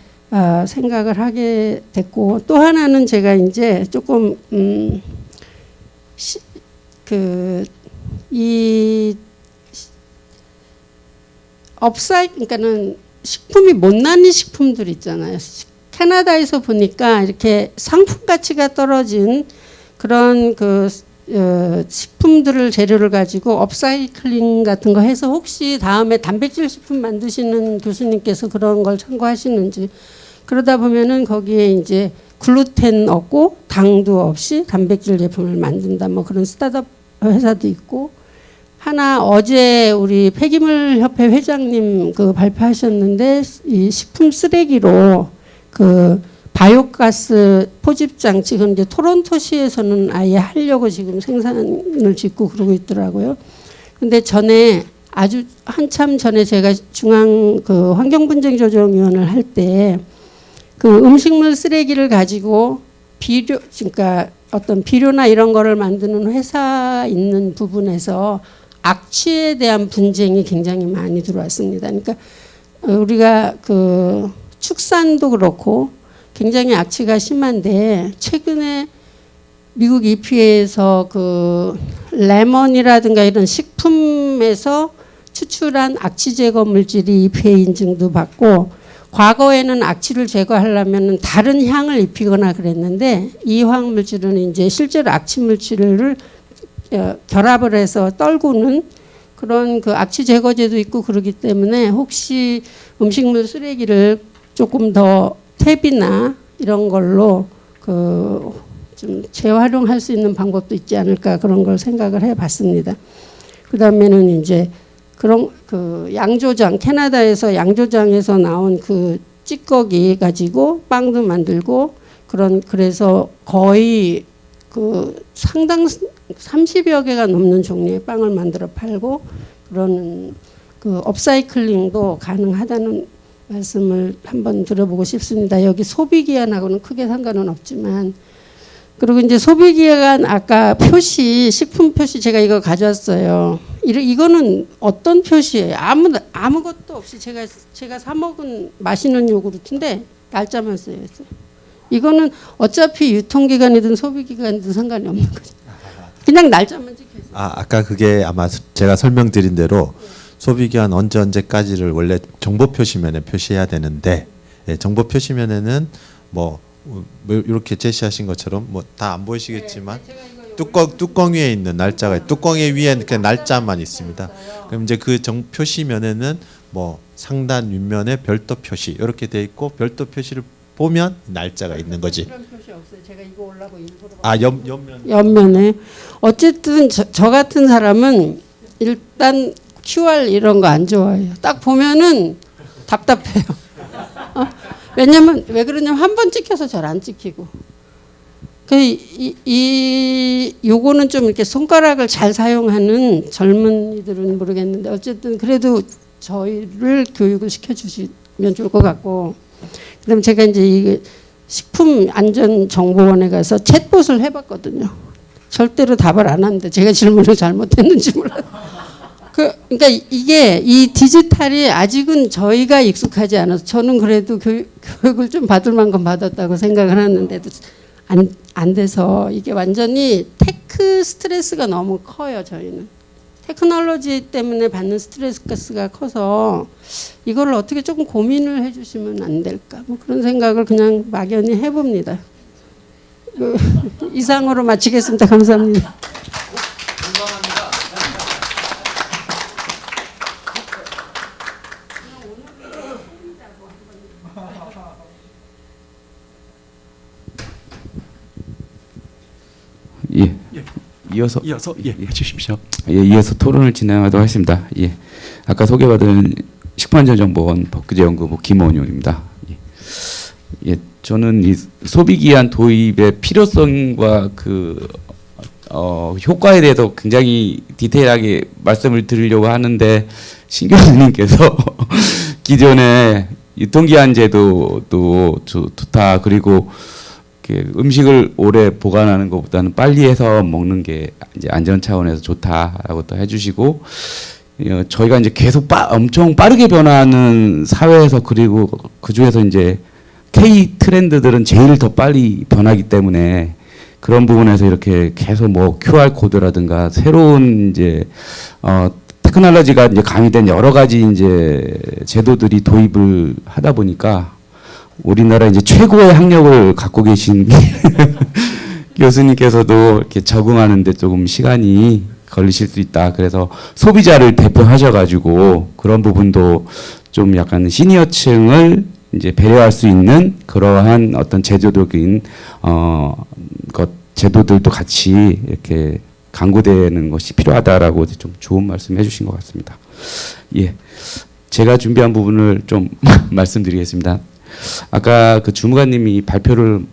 생각을 하게 됐고 또 하나는 제가 이제 조금 이 그러니까는 식품이 못난이 식품들 있잖아요. 캐나다에서 보니까 이렇게 상품 가치가 떨어진 그런 그 식품들을 재료를 가지고 업사이클링 같은 거 해서 혹시 다음에 단백질 식품 만드시는 교수님께서 그런 걸 참고하시는지 그러다 보면은 거기에 이제 글루텐 없고 당도 없이 단백질 제품을 만든다 뭐 그런 스타트업 회사도 있고 하나 어제 우리 폐기물 협회 회장님 그 발표하셨는데 이 식품 쓰레기로 그 바이오가스 포집 장치 이제 토론토시에서는 아예 하려고 지금 생산을 짓고 그러고 있더라고요. 근데 전에 아주 한참 전에 제가 중앙 그 환경분쟁조정위원회를 할 때 그 음식물 쓰레기를 가지고 그러니까 어떤 비료나 이런 거를 만드는 회사 있는 부분에서 악취에 대한 분쟁이 굉장히 많이 들어왔습니다. 그러니까 우리가 그 축산도 그렇고 굉장히 악취가 심한데 최근에 미국 EPA에서 그 레몬이라든가 이런 식품에서 추출한 악취 제거 물질이 EPA 인증도 받고, 과거에는 악취를 제거하려면 다른 향을 입히거나 그랬는데 이 화학 물질은 이제 실제로 악취 물질을 결합을 해서 떨구는 그런 그 악취 제거제도 있고 그러기 때문에 혹시 음식물 쓰레기를 조금 더 탭이나 이런 걸로 그 좀 재활용할 수 있는 방법도 있지 않을까, 그런 걸 생각을 해봤습니다. 그다음에는 이제 그런 그 양조장, 캐나다에서 양조장에서 나온 그 찌꺼기 가지고 빵도 만들고 그래서 거의 그 상당 30여 개가 넘는 종류의 빵을 만들어 팔고 그런 그 업사이클링도 가능하다는 말씀을 한번 들어보고 싶습니다. 여기 소비 기한하고는 크게 상관은 없지만, 그리고 이제 소비 기한 아까 표시, 식품 표시 제가 이거 가져왔어요. 이거는 어떤 표시예요? 아무것도 없이 제가 사 먹은 맛있는 요구르트인데 날짜만 쓰여 있어요. 이거는 어차피 유통기간이든 소비기간이든 상관이 없는 거죠. 그냥 날짜만 찍혀 있어요. 아까 그게 아마 제가 설명드린 대로 소비기한 언제까지를 원래 정보 표시면에 표시해야 되는데, 예, 정보 표시면에는 뭐 이렇게 제시하신 것처럼 뭐 다 안 보이시겠지만 뚜껑 위에 있는 날짜가, 뚜껑 위에는 그냥 날짜만 있습니다. 그럼 이제 그 표시면에는 뭐 상단 윗면에 별도 표시 이렇게 돼 있고, 별도 표시를 보면 날짜가 있는 거지. 그런 표시 없어요. 제가 이거 올라고 일부러. 옆면에. 어쨌든 저 같은 사람은 일단 QR 이런 거 안 좋아해요. 딱 보면은 답답해요. 왜냐면 왜 그러냐면 한 번 찍혀서 잘 안 찍히고. 요거는 좀 이렇게 손가락을 잘 사용하는 젊은이들은 모르겠는데 어쨌든 그래도 저희를 교육을 시켜주시면 좋을 것 같고, 그다음에 제가 이제 이 식품안전정보원에 가서 챗봇을 해봤거든요. 절대로 답을 안 하는데 제가 질문을 잘못했는지 몰라요. 그러니까 이게 이 디지털이 아직은 저희가 익숙하지 않아서, 저는 그래도 교육을 좀 받을 만큼 받았다고 생각을 하는데도 안 돼서 이게 완전히 테크 스트레스가 너무 커요. 저희는 테크놀로지 때문에 받는 스트레스가 커서 이걸 어떻게 조금 고민을 해주시면 안 될까, 뭐 그런 생각을 그냥 막연히 해봅니다. 이상으로 마치겠습니다. 감사합니다. 예. 이어서 해주십시오. 예, 이어서 토론을 진행하도록 하겠습니다. 예. 아까 소개받은 식품안전정보원 법규제연구부 김원용입니다. 예. 예, 저는 이 소비기한 도입의 필요성과 그 효과에 대해서 굉장히 디테일하게 말씀을 드리려고 하는데, 신 교수님께서 기존의 유통기한 제도도 좋다, 그리고 음식을 오래 보관하는 것보다는 빨리 해서 먹는 게 이제 안전 차원에서 좋다라고 또 해주시고, 저희가 이제 계속 엄청 빠르게 변화하는 사회에서, 그리고 그 중에서 이제 K 트렌드들은 제일 더 빨리 변하기 때문에 그런 부분에서 이렇게 계속 뭐 QR 코드라든가 새로운 이제 테크놀로지가 이제 가미된 여러 가지 이제 제도들이 도입을 하다 보니까 우리나라 이제 최고의 학력을 갖고 계신 교수님께서도 이렇게 적응하는데 조금 시간이 걸리실 수 있다. 그래서 소비자를 대표하셔가지고 그런 부분도 좀 약간 시니어층을 이제 배려할 수 있는 그러한 어떤 제도적인 제도들도 같이 이렇게 강구되는 것이 필요하다라고 좀 좋은 말씀해 주신 것 같습니다. 예, 제가 준비한 부분을 좀 말씀드리겠습니다. 아까 그 주무관님이 발표를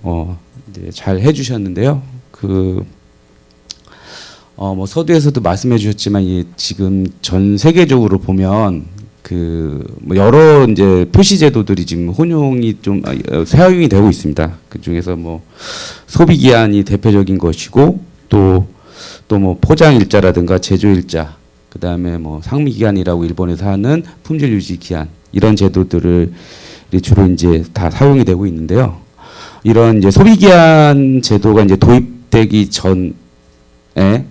이제 잘 해주셨는데요. 뭐 서두에서도 말씀해 주셨지만 지금 전 세계적으로 보면 뭐 여러 이제 표시 제도들이 지금 혼용이 좀 사용이 되고 있습니다. 그 중에서 뭐 소비 기한이 대표적인 것이고, 또 뭐 포장 일자라든가 제조 일자, 그 다음에 뭐 상미 기한이라고 일본에서 하는 품질 유지 기한, 이런 제도들을 주로 이제 다 사용이 되고 있는데요. 이런 이제 소비 기한 제도가 이제 도입되기 전에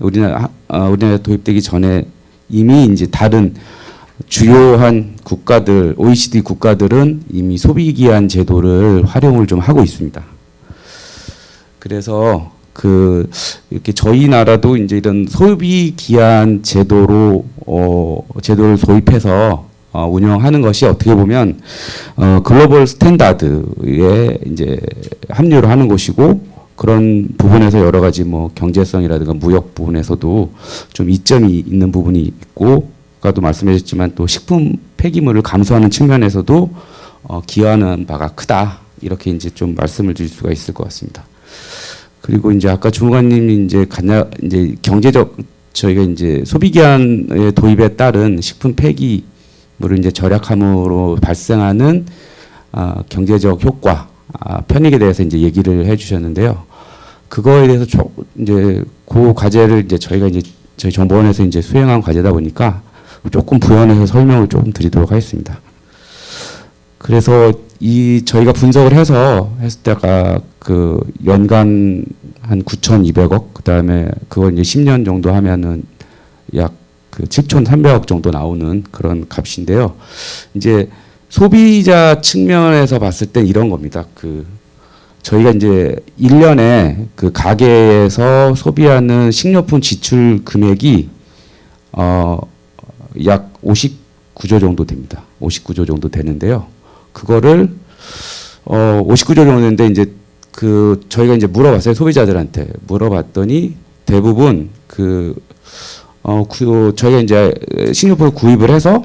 우리나라 도입되기 전에 이미 이제 다른 주요한 국가들, OECD 국가들은 이미 소비기한 제도를 활용을 좀 하고 있습니다. 그래서 이렇게 저희 나라도 이제 이런 소비기한 제도로 제도를 도입해서 운영하는 것이 어떻게 보면 글로벌 스탠다드에 이제 합류를 하는 것이고, 그런 부분에서 여러 가지 뭐 경제성이라든가 무역 부분에서도 좀 이점이 있는 부분이 있고, 아까도 말씀하셨지만 또 식품 폐기물을 감소하는 측면에서도 기여하는 바가 크다, 이렇게 이제 좀 말씀을 드릴 수가 있을 것 같습니다. 그리고 이제 아까 주무관님이 이제 경제적, 저희가 이제 소비기한의 도입에 따른 식품 폐기물을 이제 절약함으로 발생하는 경제적 효과, 편익에 대해서 이제 얘기를 해주셨는데요. 그거에 대해서 이제 그 과제를 이제 저희가 이제 저희 정보원에서 이제 수행한 과제다 보니까 조금 부연해서 설명을 조금 드리도록 하겠습니다. 그래서 저희가 분석을 했을 때가 연간 한 9,200억, 그다음에 그걸 이제 10년 정도 하면은 약 7,300억 정도 나오는 그런 값인데요. 이제 소비자 측면에서 봤을 때 이런 겁니다. 저희가 이제 1년에 가게에서 소비하는 식료품 지출 금액이 약 59조 정도 됩니다. 59조 정도 되는데요. 그거를 59조 정도 되는데 이제 저희가 이제 물어봤어요. 소비자들한테 물어봤더니 대부분 저희가 이제 식료품을 구입을 해서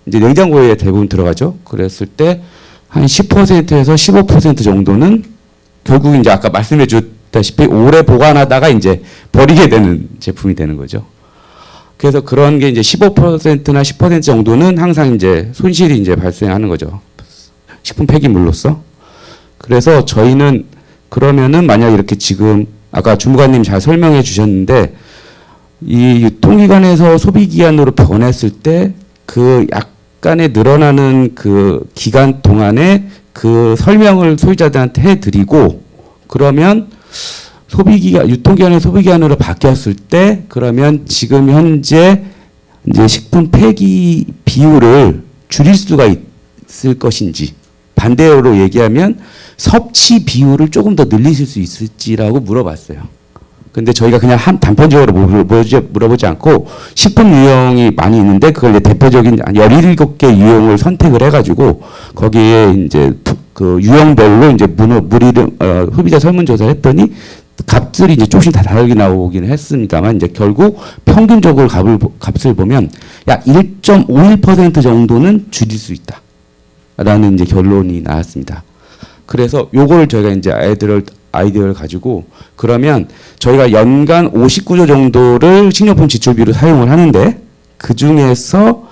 이제 냉장고에 대부분 들어가죠. 그랬을 때 한 10%에서 15% 정도는 결국 이제 아까 말씀해 주셨다시피 오래 보관하다가 이제 버리게 되는 제품이 되는 거죠. 그래서 그런 게 이제 15%나 10% 정도는 항상 이제 손실이 이제 발생하는 거죠. 식품 폐기물로서. 그래서 저희는 그러면은 만약 이렇게 지금 아까 주무관님 잘 설명해 주셨는데, 이 유통기간에서 소비기한으로 변했을 때 약간의 늘어나는 기간 동안에 설명을 소비자들한테 해드리고, 그러면 유통기한의 소비기한으로 바뀌었을 때 그러면 지금 현재 이제 식품 폐기 비율을 줄일 수가 있을 것인지, 반대로 얘기하면 섭취 비율을 조금 더 늘리실 수 있을지라고 물어봤어요. 근데 저희가 그냥 단편적으로 물어보지 않고 식품 유형이 많이 있는데 그걸 대표적인 17개 유형을 선택을 해가지고 거기에 이제 유형별로 이제 소비자 설문조사를 했더니 값들이 이제 조금씩 다 다르게 나오긴 했습니다만, 이제 결국 평균적으로 값을 보면 약 1.51% 정도는 줄일 수 있다. 라는 이제 결론이 나왔습니다. 그래서 요걸 저희가 이제 아이디어를 가지고, 그러면 저희가 연간 59조 정도를 식료품 지출비로 사용을 하는데, 그 중에서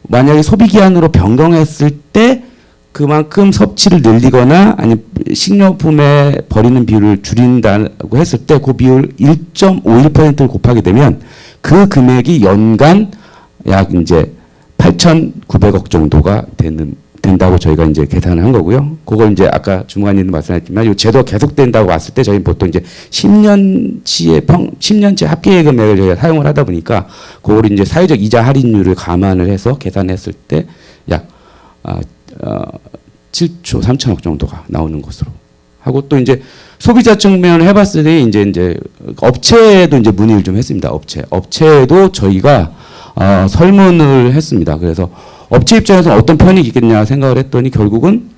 만약에 소비기한으로 변경했을 때 그만큼 섭취를 늘리거나 아니 식료품에 버리는 비율을 줄인다고 했을 때 그 비율 1.51%를 곱하게 되면 그 금액이 연간 약 이제 8,900억 정도가 된다고 저희가 이제 계산을 한 거고요. 그걸 이제 아까 주무관님도 말씀하셨지만 이 제도가 계속된다고 봤을 때 저희는 보통 이제 10년치 합계 금액을 저희가 사용을 하다 보니까 그걸 이제 사회적 이자 할인율을 감안을 해서 계산했을 때 약 7조 3천억 정도가 나오는 것으로 하고, 또 이제 소비자 측면을 해봤을 때 이제 업체에도 이제 문의를 좀 했습니다. 업체에도 저희가 설문을 했습니다. 그래서 업체 입장에서 어떤 편익이 있겠냐 생각을 했더니 결국은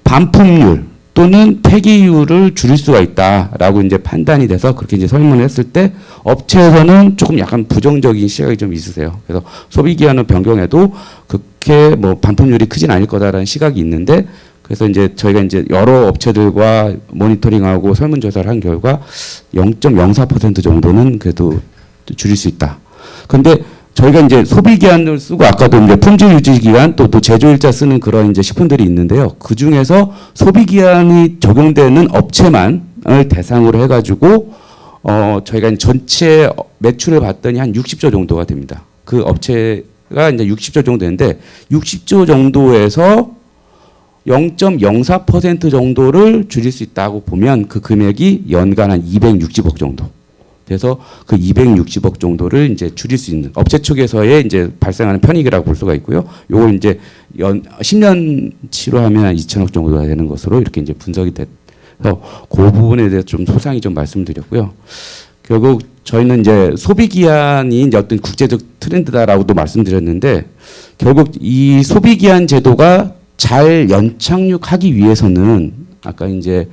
반품률 또는 폐기율을 줄일 수가 있다라고 이제 판단이 돼서 그렇게 이제 설문을 했을 때 업체에서는 조금 약간 부정적인 시각이 좀 있으세요. 그래서 소비기한을 변경해도 그렇게 뭐 반품률이 크진 않을 거다라는 시각이 있는데, 그래서 이제 저희가 이제 여러 업체들과 모니터링하고 설문조사를 한 결과 0.04% 정도는 그래도 줄일 수 있다. 근데 저희가 이제 소비기한을 쓰고 아까도 이제 품질 유지 기간 또 제조일자 쓰는 그런 이제 식품들이 있는데요. 그 중에서 소비기한이 적용되는 업체만을 대상으로 해가지고 저희가 이제 전체 매출을 봤더니 한 60조 정도가 됩니다. 그 업체가 이제 60조 정도 되는데 60조 정도에서 0.04% 정도를 줄일 수 있다고 보면 그 금액이 연간 한 260억 정도 돼서 그 260억 정도를 이제 줄일 수 있는 업체 측에서의 이제 발생하는 편익이라고 볼 수가 있고요. 요걸 이제 10년치로 하면 한 2천억 정도가 되는 것으로 이렇게 이제 분석이 돼서 그 부분에 대해서 좀 소상히 좀 말씀드렸고요. 결국 저희는 이제 소비 기한이 이제 어떤 국제적 트렌드다라고도 말씀드렸는데 결국 이 소비 기한 제도가 잘 연착륙하기 위해서는 아까 이제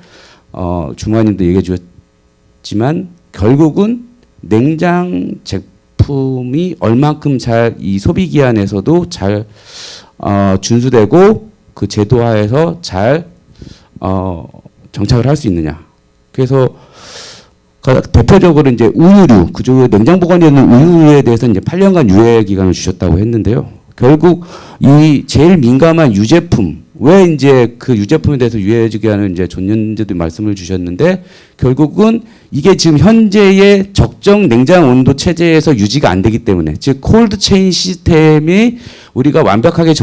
주무관님도 얘기해 주셨지만 결국은 냉장 제품이 얼만큼 잘 이 소비 기한에서도 잘 준수되고 그 제도화에서 잘 정착을 할 수 있느냐. 그래서 대표적으로 이제 우유류, 그중 냉장 보관되어 있는 우유류에 대해서 이제 8년간 유예 기간을 주셨다고 했는데요. 결국 이 제일 민감한 유제품, 왜 이제 그 유제품에 대해서 유예 기간을 이제 줬는지도 말씀을 주셨는데 결국은 이게 지금 현재의 적정 냉장 온도 체제에서 유지가 안 되기 때문에 즉 콜드 체인 시스템이 우리가 완벽하게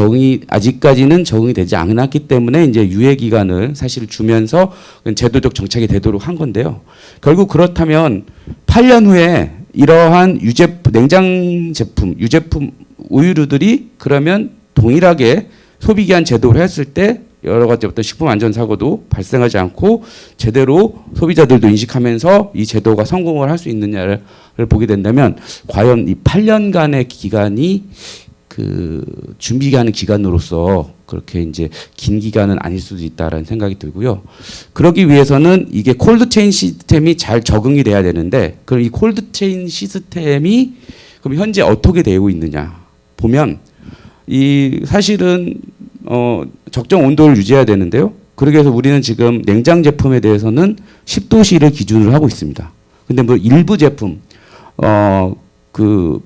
아직까지는 적응이 되지 않았기 때문에 이제 유예 기간을 사실 주면서 제도적 정착이 되도록 한 건데요. 결국 그렇다면 8년 후에 이러한 냉장 제품, 유제품 우유류들이 그러면 동일하게 소비기한 제도를 했을 때 여러 가지 어떤 식품 안전 사고도 발생하지 않고 제대로 소비자들도 인식하면서 이 제도가 성공을 할 수 있느냐를 보게 된다면 과연 이 8년간의 기간이 그 준비하는 기간으로서 그렇게 이제 긴 기간은 아닐 수도 있다라는 생각이 들고요. 그러기 위해서는 이게 콜드체인 시스템이 잘 적응이 돼야 되는데 그럼 이 콜드체인 시스템이 그럼 현재 어떻게 되고 있느냐 보면 이 사실은 적정 온도를 유지해야 되는데요. 그러기 위해서 우리는 지금 냉장 제품에 대해서는 10도씨를 기준으로 하고 있습니다. 근데 뭐 일부 제품 그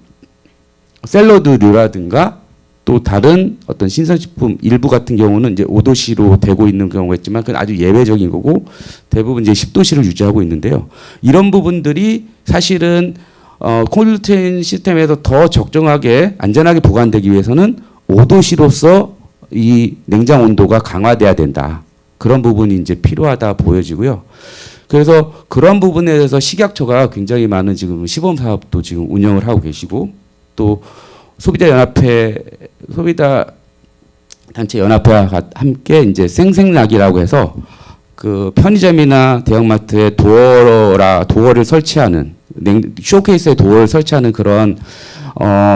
샐러드류라든가 또 다른 어떤 신선식품 일부 같은 경우는 이제 5도씨로 되고 있는 경우가 있지만 그건 아주 예외적인 거고 대부분 이제 10도씨를 유지하고 있는데요. 이런 부분들이 사실은 콜드체인 시스템에서 더 적정하게 안전하게 보관되기 위해서는 5도씨로서 이 냉장 온도가 강화돼야 된다. 그런 부분이 이제 필요하다 보여지고요. 그래서 그런 부분에 대해서 식약처가 굉장히 많은 지금 시범 사업도 지금 운영을 하고 계시고 또 소비자 단체 연합회와 함께 이제 생생락이라고 해서 그 편의점이나 대형마트에 도어를 설치하는 쇼케이스에 도어를 설치하는 그런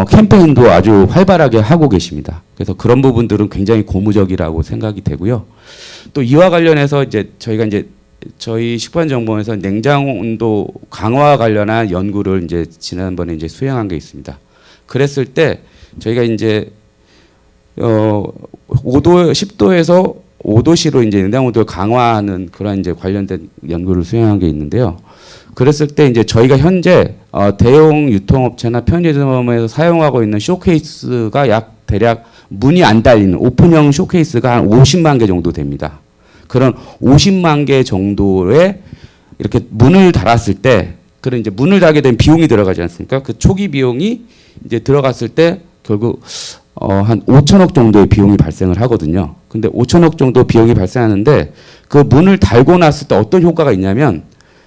캠페인도 아주 활발하게 하고 계십니다. 그래서 그런 부분들은 굉장히 고무적이라고 생각이 되고요. 또 이와 관련해서 이제 저희가 이제 저희 식품안전정보원에서 냉장 온도 강화 관련한 연구를 이제 지난번에 이제 수행한 게 있습니다. 그랬을 때 저희가 이제 10도에서 5도씨로 이제 냉장 온도를 강화하는 그런 이제 관련된 연구를 수행한 게 있는데요. 그랬을 때 이제 저희가 현재 대형 유통업체나 편의점에서 사용하고 있는 쇼케이스가 대략 문이 안 달리는 오픈형 쇼케이스가 한 50만 개 정도 됩니다. 그런 50만 개 정도의 이렇게 문을 달았을 때 그런 이제 문을 달게 되면 비용이 들어가지 않습니까? 그 초기 비용이 이제 들어갔을 때 결국 한 5천억 정도의 비용이 발생을 하거든요. 근데 5천억 정도 비용이 발생하는데 그 문을 달고 났을 때 어떤 효과가 있냐면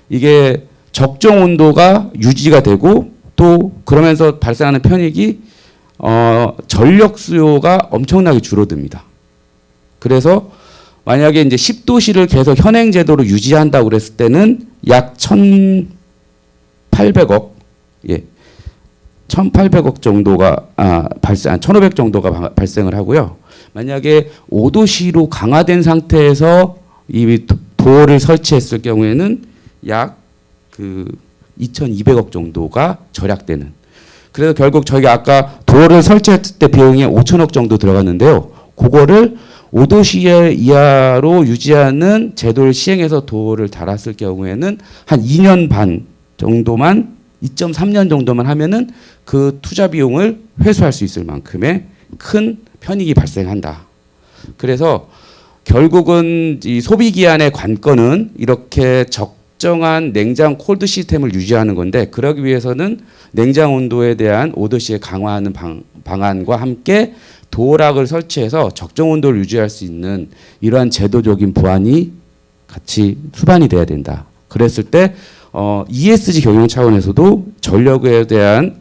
이게 적정 온도가 유지가 되고 또 그러면서 발생하는 편익이 전력 수요가 엄청나게 줄어듭니다. 그래서 만약에 이제 10도씨를 계속 현행 제도로 유지한다고 그랬을 때는 약 1,800억, 1,800억 정도가 1,500 정도가 발생을 하고요. 만약에 5도씨로 강화된 상태에서 이 도어를 설치했을 경우에는 약 2,200억 정도가 절약되는. 그래서 결국 저희가 아까 도어를 설치했을 때 비용이 5천억 정도 들어갔는데요. 그거를 5도씨 이하로 유지하는 제도를 시행해서 도어를 달았을 경우에는 한 2년 반 정도만 2.3년 정도만 하면은 그 투자 비용을 회수할 수 있을 만큼의 큰 편익이 발생한다. 그래서 결국은 이 소비 기한의 관건은 이렇게 적정한 냉장 콜드 시스템을 유지하는 건데 그러기 위해서는 냉장 온도에 대한 5도씨에 강화하는 방안과 함께 도어락을 설치해서 적정 온도를 유지할 수 있는 이러한 제도적인 보완이 같이 수반이 돼야 된다. 그랬을 때 ESG 경영 차원에서도 전력에 대한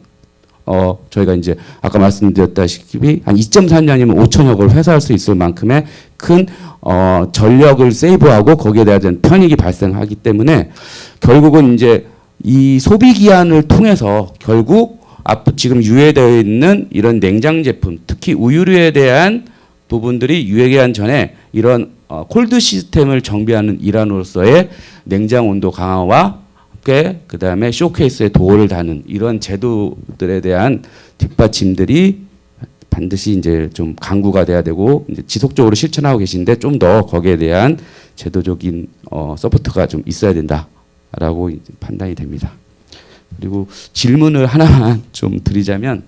저희가 이제 아까 말씀드렸다시피 한 2.4년이면 5천억을 회수할 수 있을 만큼의 큰 전력을 세이브하고 거기에 대한 편익이 발생하기 때문에 결국은 이제 이 소비 기한을 통해서 결국 지금 유예되어 있는 이런 냉장 제품, 특히 우유류에 대한 부분들이 유예 기한 전에 이런 콜드 시스템을 정비하는 일환으로서의 냉장 온도 강화와 그 다음에 쇼케이스에 도어를 다는 이런 제도들에 대한 뒷받침들이 반드시 이제 좀 강구가 돼야 되고 이제 지속적으로 실천하고 계신데 좀 더 거기에 대한 제도적인 서포트가 좀 있어야 된다라고 이제 판단이 됩니다. 그리고 질문을 하나만 좀 드리자면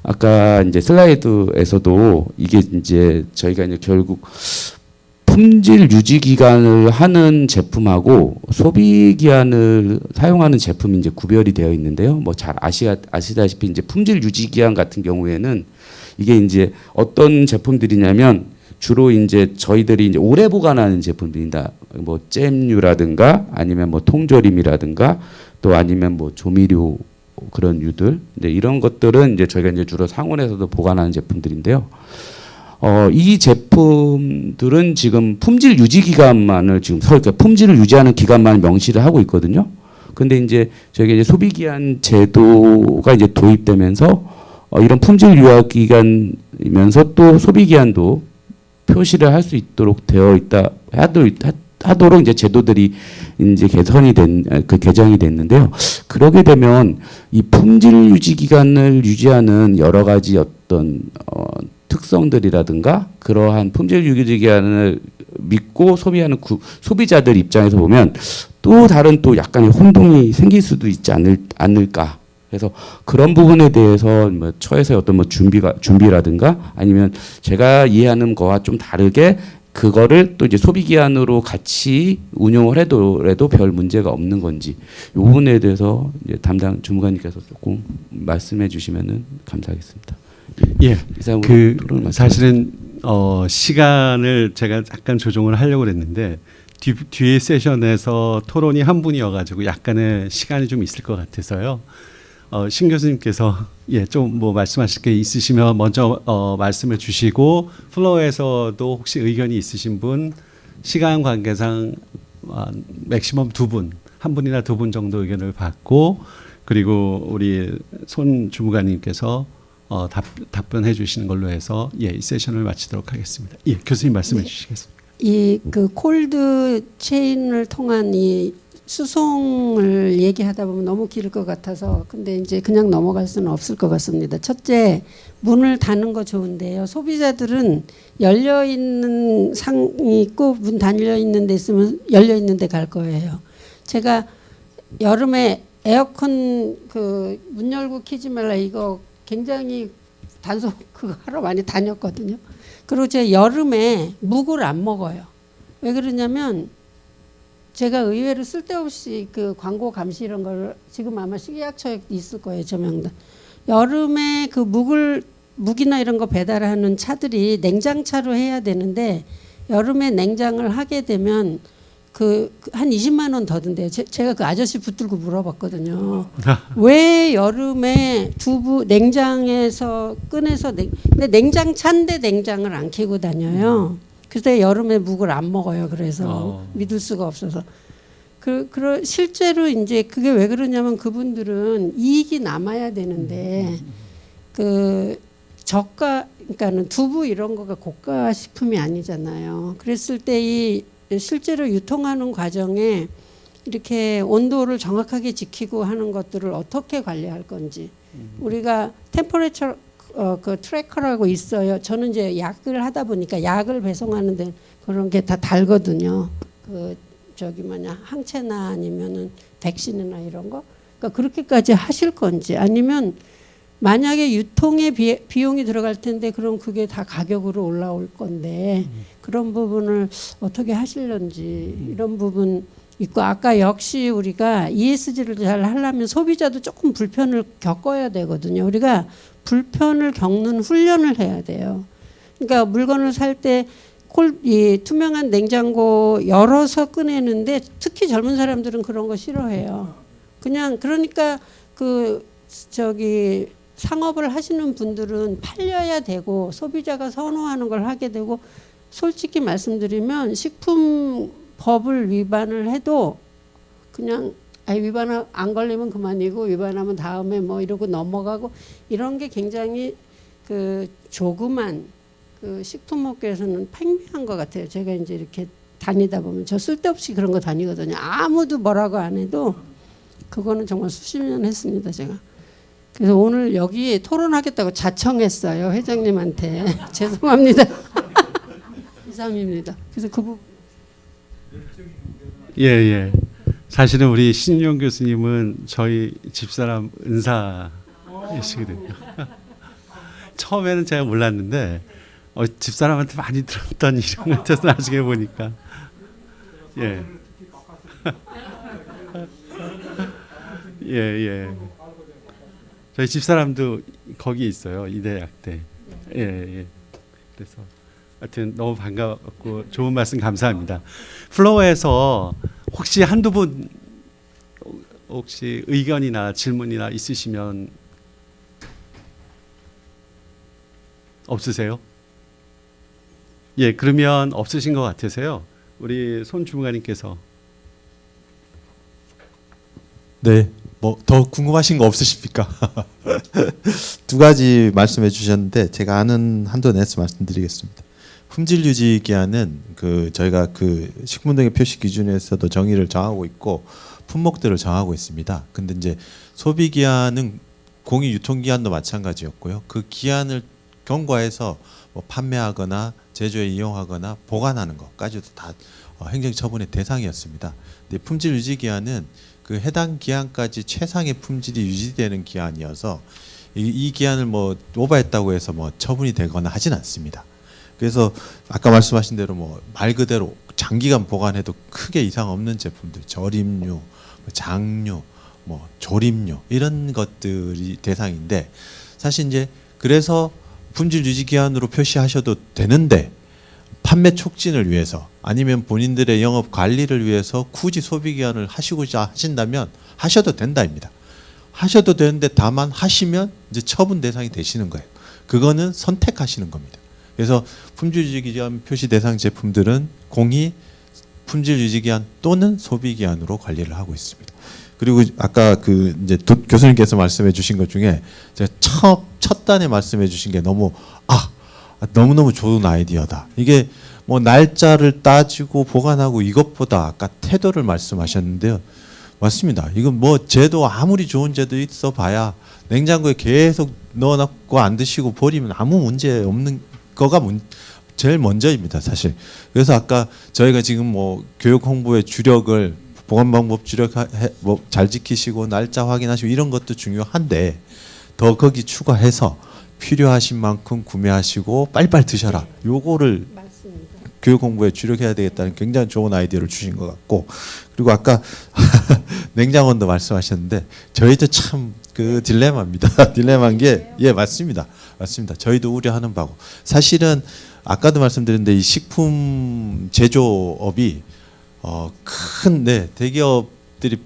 아까 이제 슬라이드에서도 이게 이제 저희가 이제 결국 품질 유지 기간을 하는 제품하고 소비 기한을 사용하는 제품이 이제 구별이 되어 있는데요. 뭐 잘 아시다시피 이제 품질 유지 기한 같은 경우에는 이게 이제 어떤 제품들이냐면 주로 이제 저희들이 이제 오래 보관하는 제품들입니다. 뭐 잼류라든가 아니면 뭐 통조림이라든가 또 아니면 뭐 조미료 그런 유들. 근데 이런 것들은 이제 저희가 이제 주로 상온에서도 보관하는 제품들인데요. 이 제품들은 지금 품질 유지 기간만을 지금 그러니까 품질을 유지하는 기간만 명시를 하고 있거든요. 근데 이제 저희가 이제 소비 기한 제도가 이제 도입되면서 이런 품질 유예 기간이면서 또 소비 기한도 표시를 할 수 있도록 되어 있다 하도록 이제 제도들이 이제 개정이 됐는데요. 그러게 되면 이 품질 유지 기간을 유지하는 여러 가지 어떤 특성들이라든가 그러한 품질 유지 기간을 믿고 소비하는 소비자들 입장에서 보면 또 다른 또 약간의 혼동이 생길 수도 있지 않을까. 그래서 그런 부분에 대해서 뭐 처에서의 어떤 뭐 준비라든가 아니면 제가 이해하는 거와 좀 다르게 그거를 또 이제 소비 기한으로 같이 운용을 해도 별 문제가 없는 건지 이 부분에 대해서 이제 담당 주무관님께서 조금 말씀해 주시면은 감사하겠습니다. 예, 이상으로 그 토론을 사실은 시간을 제가 약간 조정을 하려고 했는데 뒤에 세션에서 토론이 한 분이어가지고 약간의 시간이 좀 있을 것 같아서요. 신 교수님께서 좀 뭐 말씀하실 게 있으시면 먼저 말씀을 주시고 플로어에서도 혹시 의견이 있으신 분 시간 관계상 맥시멈 두 분, 한 분이나 두 분 정도 의견을 받고 그리고 우리 손 주무관님께서 답변해 주시는 걸로 해서 이 세션을 마치도록 하겠습니다. 교수님 말씀해 주시겠습니다. 이 그 콜드 체인을 통한 이 수송을 얘기하다 보면 너무 길 것 같아서 근데 이제 그냥 넘어갈 수는 없을 것 같습니다. 첫째, 문을 닫는 거 좋은데요. 소비자들은 열려 있는 상이 있고 문 닫려 있는 데 있으면 열려 있는 데 갈 거예요. 제가 여름에 에어컨 그 문 열고 키지 말라 이거 굉장히 단속 그거 하러 많이 다녔거든요. 그리고 제가 여름에 묵을 안 먹어요. 왜 그러냐면 제가 의외로 쓸데없이 그 광고 감시 이런 걸 지금 아마 식약처에 있을 거예요. 조명단. 여름에 그 묵이나 이런 거 배달하는 차들이 냉장차로 해야 되는데 여름에 냉장을 하게 되면 한 20만 원 더 든대요. 제가 그 아저씨 붙들고 물어봤거든요. 왜 여름에 두부 냉장에서 꺼내서 근데 냉장차인데 냉장을 안 켜고 다녀요. 그래서 여름에 묵을 안 먹어요. 그래서 믿을 수가 없어서. 실제로 이제 그게 왜 그러냐면 그분들은 이익이 남아야 되는데 그 저가 그러니까는 두부 이런 거가 고가 식품이 아니잖아요. 그랬을 때 이 실제로 유통하는 과정에 이렇게 온도를 정확하게 지키고 하는 것들을 어떻게 관리할 건지 우리가 템퍼레처 그 트래커라고 있어요. 저는 이제 약을 하다 보니까 약을 배송하는데 그런 게 다 달거든요. 그 저기 항체나 아니면은 백신이나 이런 거. 그러니까 그렇게까지 하실 건지 아니면 만약에 유통에 비용이 들어갈 텐데 그럼 그게 다 가격으로 올라올 건데 그런 부분을 어떻게 하실런지 이런 부분 있고 아까 역시 우리가 ESG를 잘 하려면 소비자도 조금 불편을 겪어야 되거든요. 우리가 불편을 겪는 훈련을 해야 돼요. 그러니까 물건을 살 때 이 투명한 냉장고 열어서 꺼내는데 특히 젊은 사람들은 그런 거 싫어해요. 그냥 그러니까 그 저기 상업을 하시는 분들은 팔려야 되고 소비자가 선호하는 걸 하게 되고 솔직히 말씀드리면 식품법을 위반을 해도 그냥 위반 안 걸리면 그만이고 위반하면 다음에 뭐 이러고 넘어가고 이런 게 굉장히 그 조그만 그 식품업계에서는 팽배한 것 같아요. 제가 이제 이렇게 다니다 보면 저 쓸데없이 그런 거 다니거든요. 아무도 뭐라고 안 해도 그거는 정말 수십 년 했습니다. 제가. 그래서 오늘 여기 토론하겠다고 자청했어요. 회장님한테. 죄송합니다. 이상입니다. 그래서 그 부분. 예, 예. 사실은 우리 신용 교수님은 저희 집사람 은사이시거든요. 처음에는 제가 몰랐는데 집사람한테 많이 들었던 이름 같아서 나중에 보니까 예. 예, 예. 저희 집사람도 거기 있어요. 이대학대. 예, 예. 그래서 하여튼 너무 반갑고 좋은 말씀 감사합니다. 플로어에서 혹시 한두 분 혹시 의견이나 질문이나 있으시면 없으세요? 예, 그러면 없으신 것 같으세요. 우리 손 주무관님께서. 네, 뭐 더 궁금하신 거 없으십니까? 두 가지 말씀해 주셨는데 제가 아는 한도 내에서 말씀드리겠습니다. 품질 유지 기한은 그 저희가 그 식품등의 표시 기준에서도 정의를 정하고 있고 품목들을 정하고 있습니다. 근데 이제 소비 기한은 공의 유통 기한도 마찬가지였고요. 그 기한을 경과해서 뭐 판매하거나 제조에 이용하거나 보관하는 것까지도 다 행정처분의 대상이었습니다. 근데 품질 유지 기한은 그 해당 기한까지 최상의 품질이 유지되는 기한이어서 이 기한을 뭐 오버했다고 해서 뭐 처분이 되거나 하진 않습니다. 그래서 아까 말씀하신 대로 뭐 말 그대로 장기간 보관해도 크게 이상 없는 제품들, 절임류, 장류, 뭐 조림류 이런 것들이 대상인데 사실 이제 그래서 품질 유지 기한으로 표시하셔도 되는데 판매 촉진을 위해서 아니면 본인들의 영업 관리를 위해서 굳이 소비 기한을 하시고자 하신다면 하셔도 된다입니다. 하셔도 되는데 다만 하시면 이제 처분 대상이 되시는 거예요. 그거는 선택하시는 겁니다. 그래서 품질 유지 기한 표시 대상 제품들은 공히 품질 유지 기한 또는 소비 기한으로 관리를 하고 있습니다. 그리고 아까 그 이제 교수님께서 말씀해 주신 것 중에 제가 첫 단에 말씀해 주신 게 너무너무 좋은 아이디어다. 이게 뭐 날짜를 따지고 보관하고 이것보다 아까 태도를 말씀하셨는데요. 맞습니다. 이건 뭐 제도 아무리 좋은 제도 있어 봐야 냉장고에 계속 넣어놓고 안 드시고 버리면 아무 문제 없는 거가 제일 먼저입니다, 사실. 그래서 아까 저희가 지금 뭐 교육 홍보의 주력을 보관 방법 주력 뭐 잘 지키시고 날짜 확인하시고 이런 것도 중요한데 더 거기 추가해서 필요하신 만큼 구매하시고 빨리빨리 드셔라. 요거를 맞습니다. 교육 공부에 주력해야 되겠다는 굉장히 좋은 아이디어를 주신 것 같고 그리고 아까 냉장원도 말씀하셨는데 저희도 참 그 딜레마입니다. 딜레마인 게 맞습니다. 저희도 우려하는 바고 사실은 아까도 말씀드렸는데 이 식품 제조업이 큰 대기업들이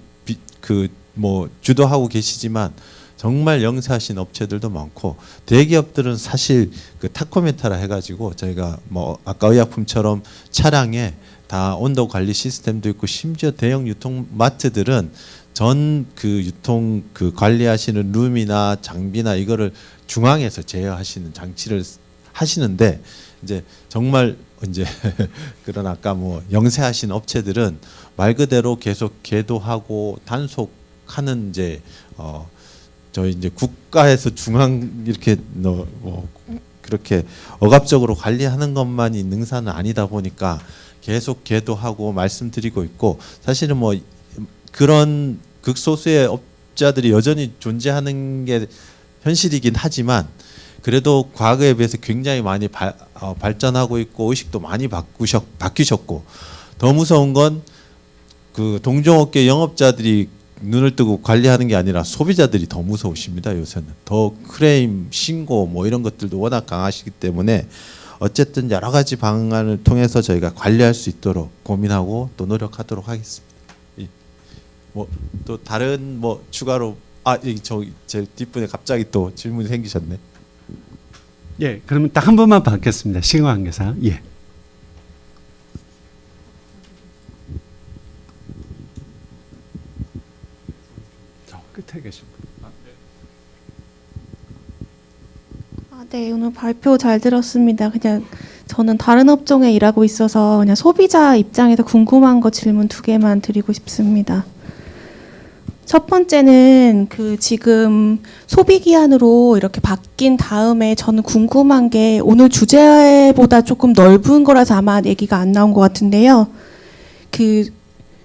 그 뭐 주도하고 계시지만 정말 영세하신 업체들도 많고 대기업들은 사실 그 타코메타라 해가지고 저희가 뭐 아까 의약품처럼 차량에 다 온도 관리 시스템도 있고 심지어 대형 유통 마트들은 전 그 유통 그 관리하시는 룸이나 장비나 이거를 중앙에서 제어하시는 장치를 하시는데 이제 정말 이제 그런 아까 뭐 영세하신 업체들은 말 그대로 계속 계도하고 단속하는 이제 저희 이제 국가에서 중앙 이렇게 뭐 그렇게 억압적으로 관리하는 것만이 능사는 아니다 보니까 계속 계도하고 말씀드리고 있고 사실은 뭐 그런 극소수의 업자들이 여전히 존재하는 게 현실이긴 하지만 그래도 과거에 비해서 굉장히 많이 발전하고 있고 의식도 많이 바뀌셨고 더 무서운 건 그 동종업계 영업자들이 눈을 뜨고 관리하는 게 아니라 소비자들이 더 무서우십니다. 요새는 더 크레임 신고 뭐 이런 것들도 워낙 강하시기 때문에 어쨌든 여러 가지 방안을 통해서 저희가 관리할 수 있도록 고민하고 또 노력하도록 하겠습니다. 예. 뭐 또 다른 뭐 추가로 저기 제 뒷분에 갑자기 또 질문이 생기셨네. 예, 그러면 딱 한 번만 받겠습니다. 시간 관계상. 예. 저 끝에 계신 분. 네, 오늘 발표 잘 들었습니다. 그냥 저는 다른 업종에 일하고 있어서 그냥 소비자 입장에서 궁금한 거 질문 2개만 드리고 싶습니다. 첫 번째는 그 지금 소비 기한으로 이렇게 바뀐 다음에 저는 궁금한 게 오늘 주제보다 조금 넓은 거라서 아마 얘기가 안 나온 것 같은데요.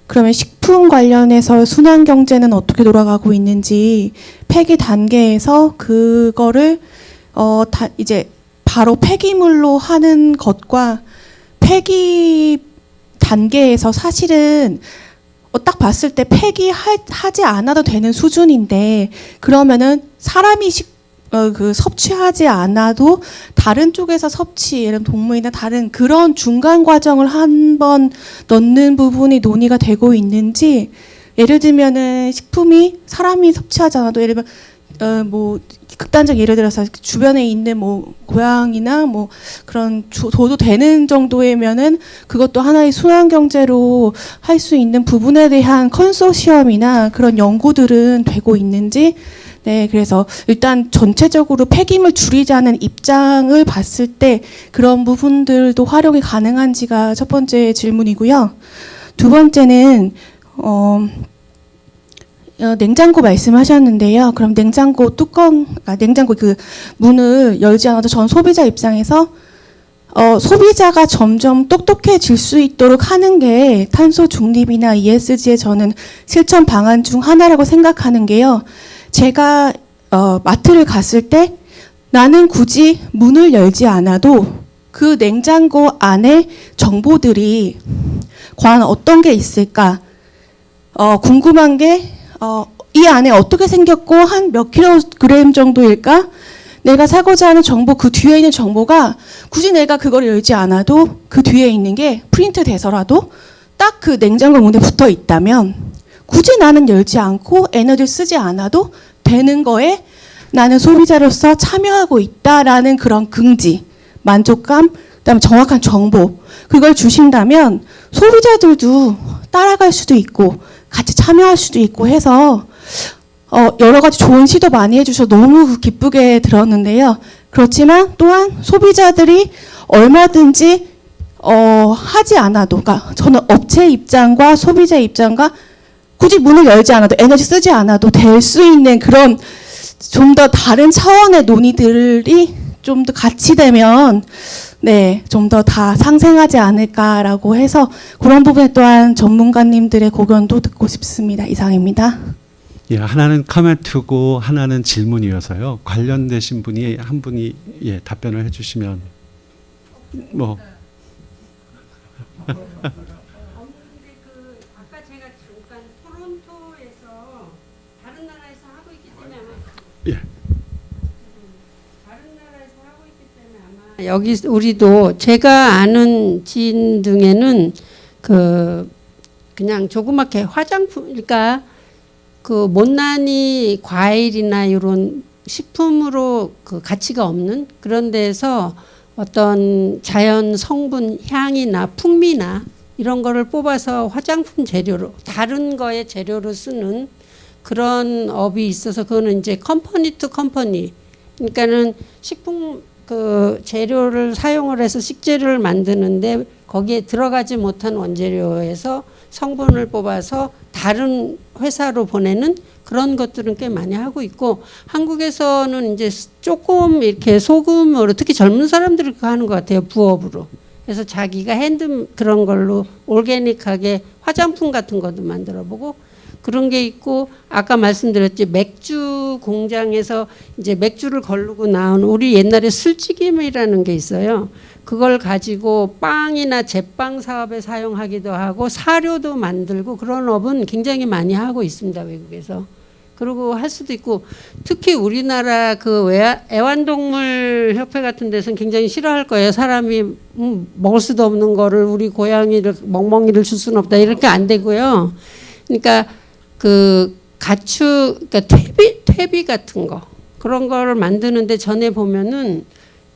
그러면 식품 관련해서 순환 경제는 어떻게 돌아가고 있는지 폐기 단계에서 그거를 이제 바로 폐기물로 하는 것과 폐기 단계에서 사실은 딱 봤을 때 폐기하지 않아도 되는 수준인데 그러면은 사람이 섭취하지 않아도 다른 쪽에서 예를 들면 동물이나 다른 그런 중간 과정을 한번 넣는 부분이 논의가 되고 있는지 예를 들면은 식품이 사람이 섭취하지 않아도 예를 들면 뭐 극단적 예를 들어서 주변에 있는 뭐 고양이나 뭐 그런 줘도 되는 정도이면은 그것도 하나의 순환 경제로 할 수 있는 부분에 대한 컨소시엄이나 그런 연구들은 되고 있는지 네, 그래서 일단 전체적으로 폐기물 줄이자는 입장을 봤을 때 그런 부분들도 활용이 가능한지가 첫 번째 질문이고요. 두 번째는 냉장고 말씀하셨는데요. 그럼 냉장고 냉장고 그 문을 열지 않아도 전 소비자 입장에서 소비자가 점점 똑똑해질 수 있도록 하는 게 탄소 중립이나 ESG의 저는 실천 방안 중 하나라고 생각하는 게요. 제가 마트를 갔을 때 나는 굳이 문을 열지 않아도 그 냉장고 안에 정보들이 과연 어떤 게 있을까 궁금한 게 이 안에 어떻게 생겼고 한 몇 킬로그램 정도일까? 내가 사고자 하는 정보 그 뒤에 있는 정보가 굳이 내가 그걸 열지 않아도 그 뒤에 있는 게 프린트 돼서라도 딱 그 냉장고 문에 붙어 있다면 굳이 나는 열지 않고 에너지를 쓰지 않아도 되는 거에 나는 소비자로서 참여하고 있다라는 그런 긍지, 만족감, 그다음에 정확한 정보 그걸 주신다면 소비자들도 따라갈 수도 있고 같이 참여할 수도 있고 해서 여러 가지 좋은 시도 많이 해주셔서 너무 기쁘게 들었는데요. 그렇지만 또한 소비자들이 얼마든지 하지 않아도, 그러니까 저는 업체 입장과 소비자 입장과 굳이 문을 열지 않아도 에너지 쓰지 않아도 될 수 있는 그런 좀 더 다른 차원의 논의들이 좀 더 같이 되면 네, 좀 더 다 상생하지 않을까라고 해서 그런 부분에 또한 전문가님들의 고견도 듣고 싶습니다. 이상입니다. 예, 하나는 코멘트고 하나는 질문이어서요. 관련되신 분이 한 분이 예, 답변을 해주시면 뭐. 아까 제가 잠깐 토론토에서 다른 나라에서 하고 있기 때문에 아마 예. 다른 나라에서 하고 있기 때문에 아마 여기 우리도 제가 아는 지인 중에는 그냥 조그맣게 화장품 그러니까 그 못난이 과일이나 이런 식품으로 그 가치가 없는 그런 데서 어떤 자연 성분 향이나 풍미나 이런 거를 뽑아서 화장품 재료로 다른 거에 재료로 쓰는 그런 업이 있어서 그거는 이제 컴퍼니 투 컴퍼니 그러니까는 식품 그 재료를 사용을 해서 식재료를 만드는데 거기에 들어가지 못한 원재료에서 성분을 뽑아서 다른 회사로 보내는 그런 것들은 꽤 많이 하고 있고 한국에서는 이제 조금 이렇게 소금으로 특히 젊은 사람들이 그거 하는 것 같아요. 부업으로. 그래서 자기가 핸드 그런 걸로 올게닉하게 화장품 같은 것도 만들어보고 그런 게 있고 아까 말씀드렸지 맥주 공장에서 이제 맥주를 걸르고 나온 우리 옛날에 술찌김이라는 게 있어요. 그걸 가지고 빵이나 제빵 사업에 사용하기도 하고 사료도 만들고 그런 업은 굉장히 많이 하고 있습니다. 외국에서. 그리고 할 수도 있고 특히 우리나라 그 애완동물 협회 같은 데서는 굉장히 싫어할 거예요. 사람이 먹을 수도 없는 거를 우리 고양이를 멍멍이를 줄 수는 없다. 이렇게 안 되고요. 그러니까 그 가축 그러니까 퇴비 같은 거 그런 거를 만드는데 전에 보면은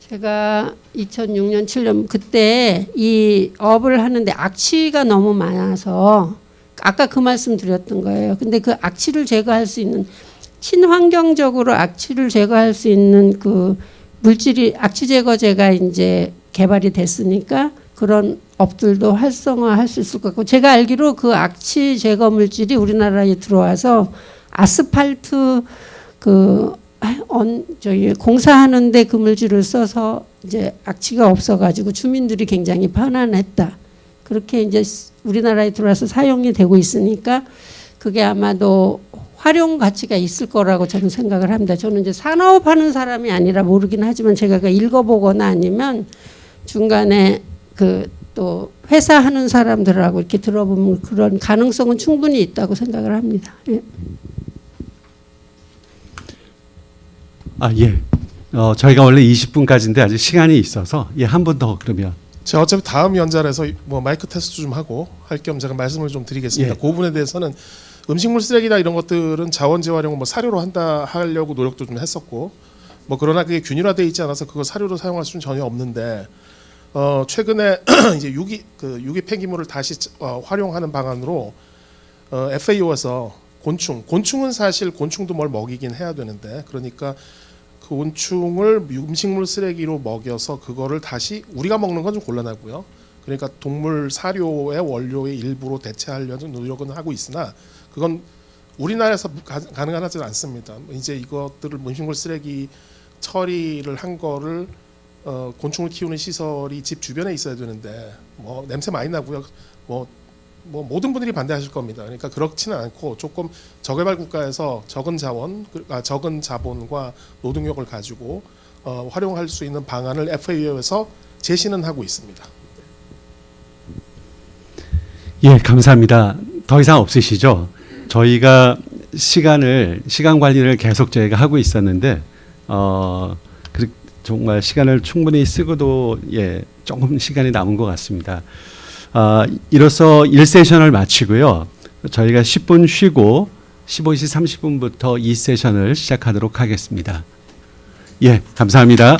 제가 2006년 7년 그때 이 업을 하는데 악취가 너무 많아서 아까 그 말씀 드렸던 거예요. 근데 그 악취를 제거할 수 있는 친환경적으로 악취를 제거할 수 있는 그 물질이 악취 제거제가 이제 개발이 됐으니까 그런 업들도 활성화할 수 있을 것 같고 제가 알기로 그 악취 제거 물질이 우리나라에 들어와서 아스팔트 저기 공사하는데 그 물질을 써서 이제 악취가 없어가지고 주민들이 굉장히 편안했다. 그렇게 이제 우리나라에 들어와서 사용이 되고 있으니까 그게 아마도 활용 가치가 있을 거라고 저는 생각을 합니다. 저는 이제 산업하는 사람이 아니라 모르긴 하지만 제가 읽어보거나 아니면 중간에 그 또 회사 하는 사람들하고 이렇게 들어보면 그런 가능성은 충분히 있다고 생각을 합니다. 예. 예. 저희가 원래 20분까지인데 아직 시간이 있어서 한 분 더 그러면. 제가 어차피 다음 연잘에서 뭐 마이크 테스트 좀 하고 할 겸 제가 말씀을 좀 드리겠습니다. 예. 그 부분에 대해서는 음식물 쓰레기나 이런 것들은 자원 재활용을 뭐 사료로 하려고 노력도 좀 했었고 뭐 그러나 그게 균일화되어 있지 않아서 그거 사료로 사용할 수는 전혀 없는데 최근에 이제 유기 폐기물을 다시 활용하는 방안으로 FAO에서 곤충은 사실 곤충도 뭘 먹이긴 해야 되는데 그러니까 그 곤충을 음식물 쓰레기로 먹여서 그거를 다시 우리가 먹는 건 좀 곤란하고요. 그러니까 동물 사료의 원료의 일부로 대체하려는 노력은 하고 있으나 그건 우리나라에서 가능하지 않습니다. 이제 이것들을 음식물 쓰레기 처리를 한 거를 곤충을 키우는 시설이 집 주변에 있어야 되는데 뭐 냄새 많이 나고요. 뭐 모든 분들이 반대하실 겁니다. 그러니까 그렇지는 않고 조금 저개발 국가에서 적은 자본과 노동력을 가지고 활용할 수 있는 방안을 FAO에서 제시는 하고 있습니다. 예, 감사합니다. 더 이상 없으시죠? 저희가 시간 관리를 계속 저희가 하고 있었는데 정말 시간을 충분히 쓰고도 조금 시간이 남은 것 같습니다. 이로써 1세션을 마치고요. 저희가 10분 쉬고 15시 30분부터 2세션을 시작하도록 하겠습니다. 예, 감사합니다.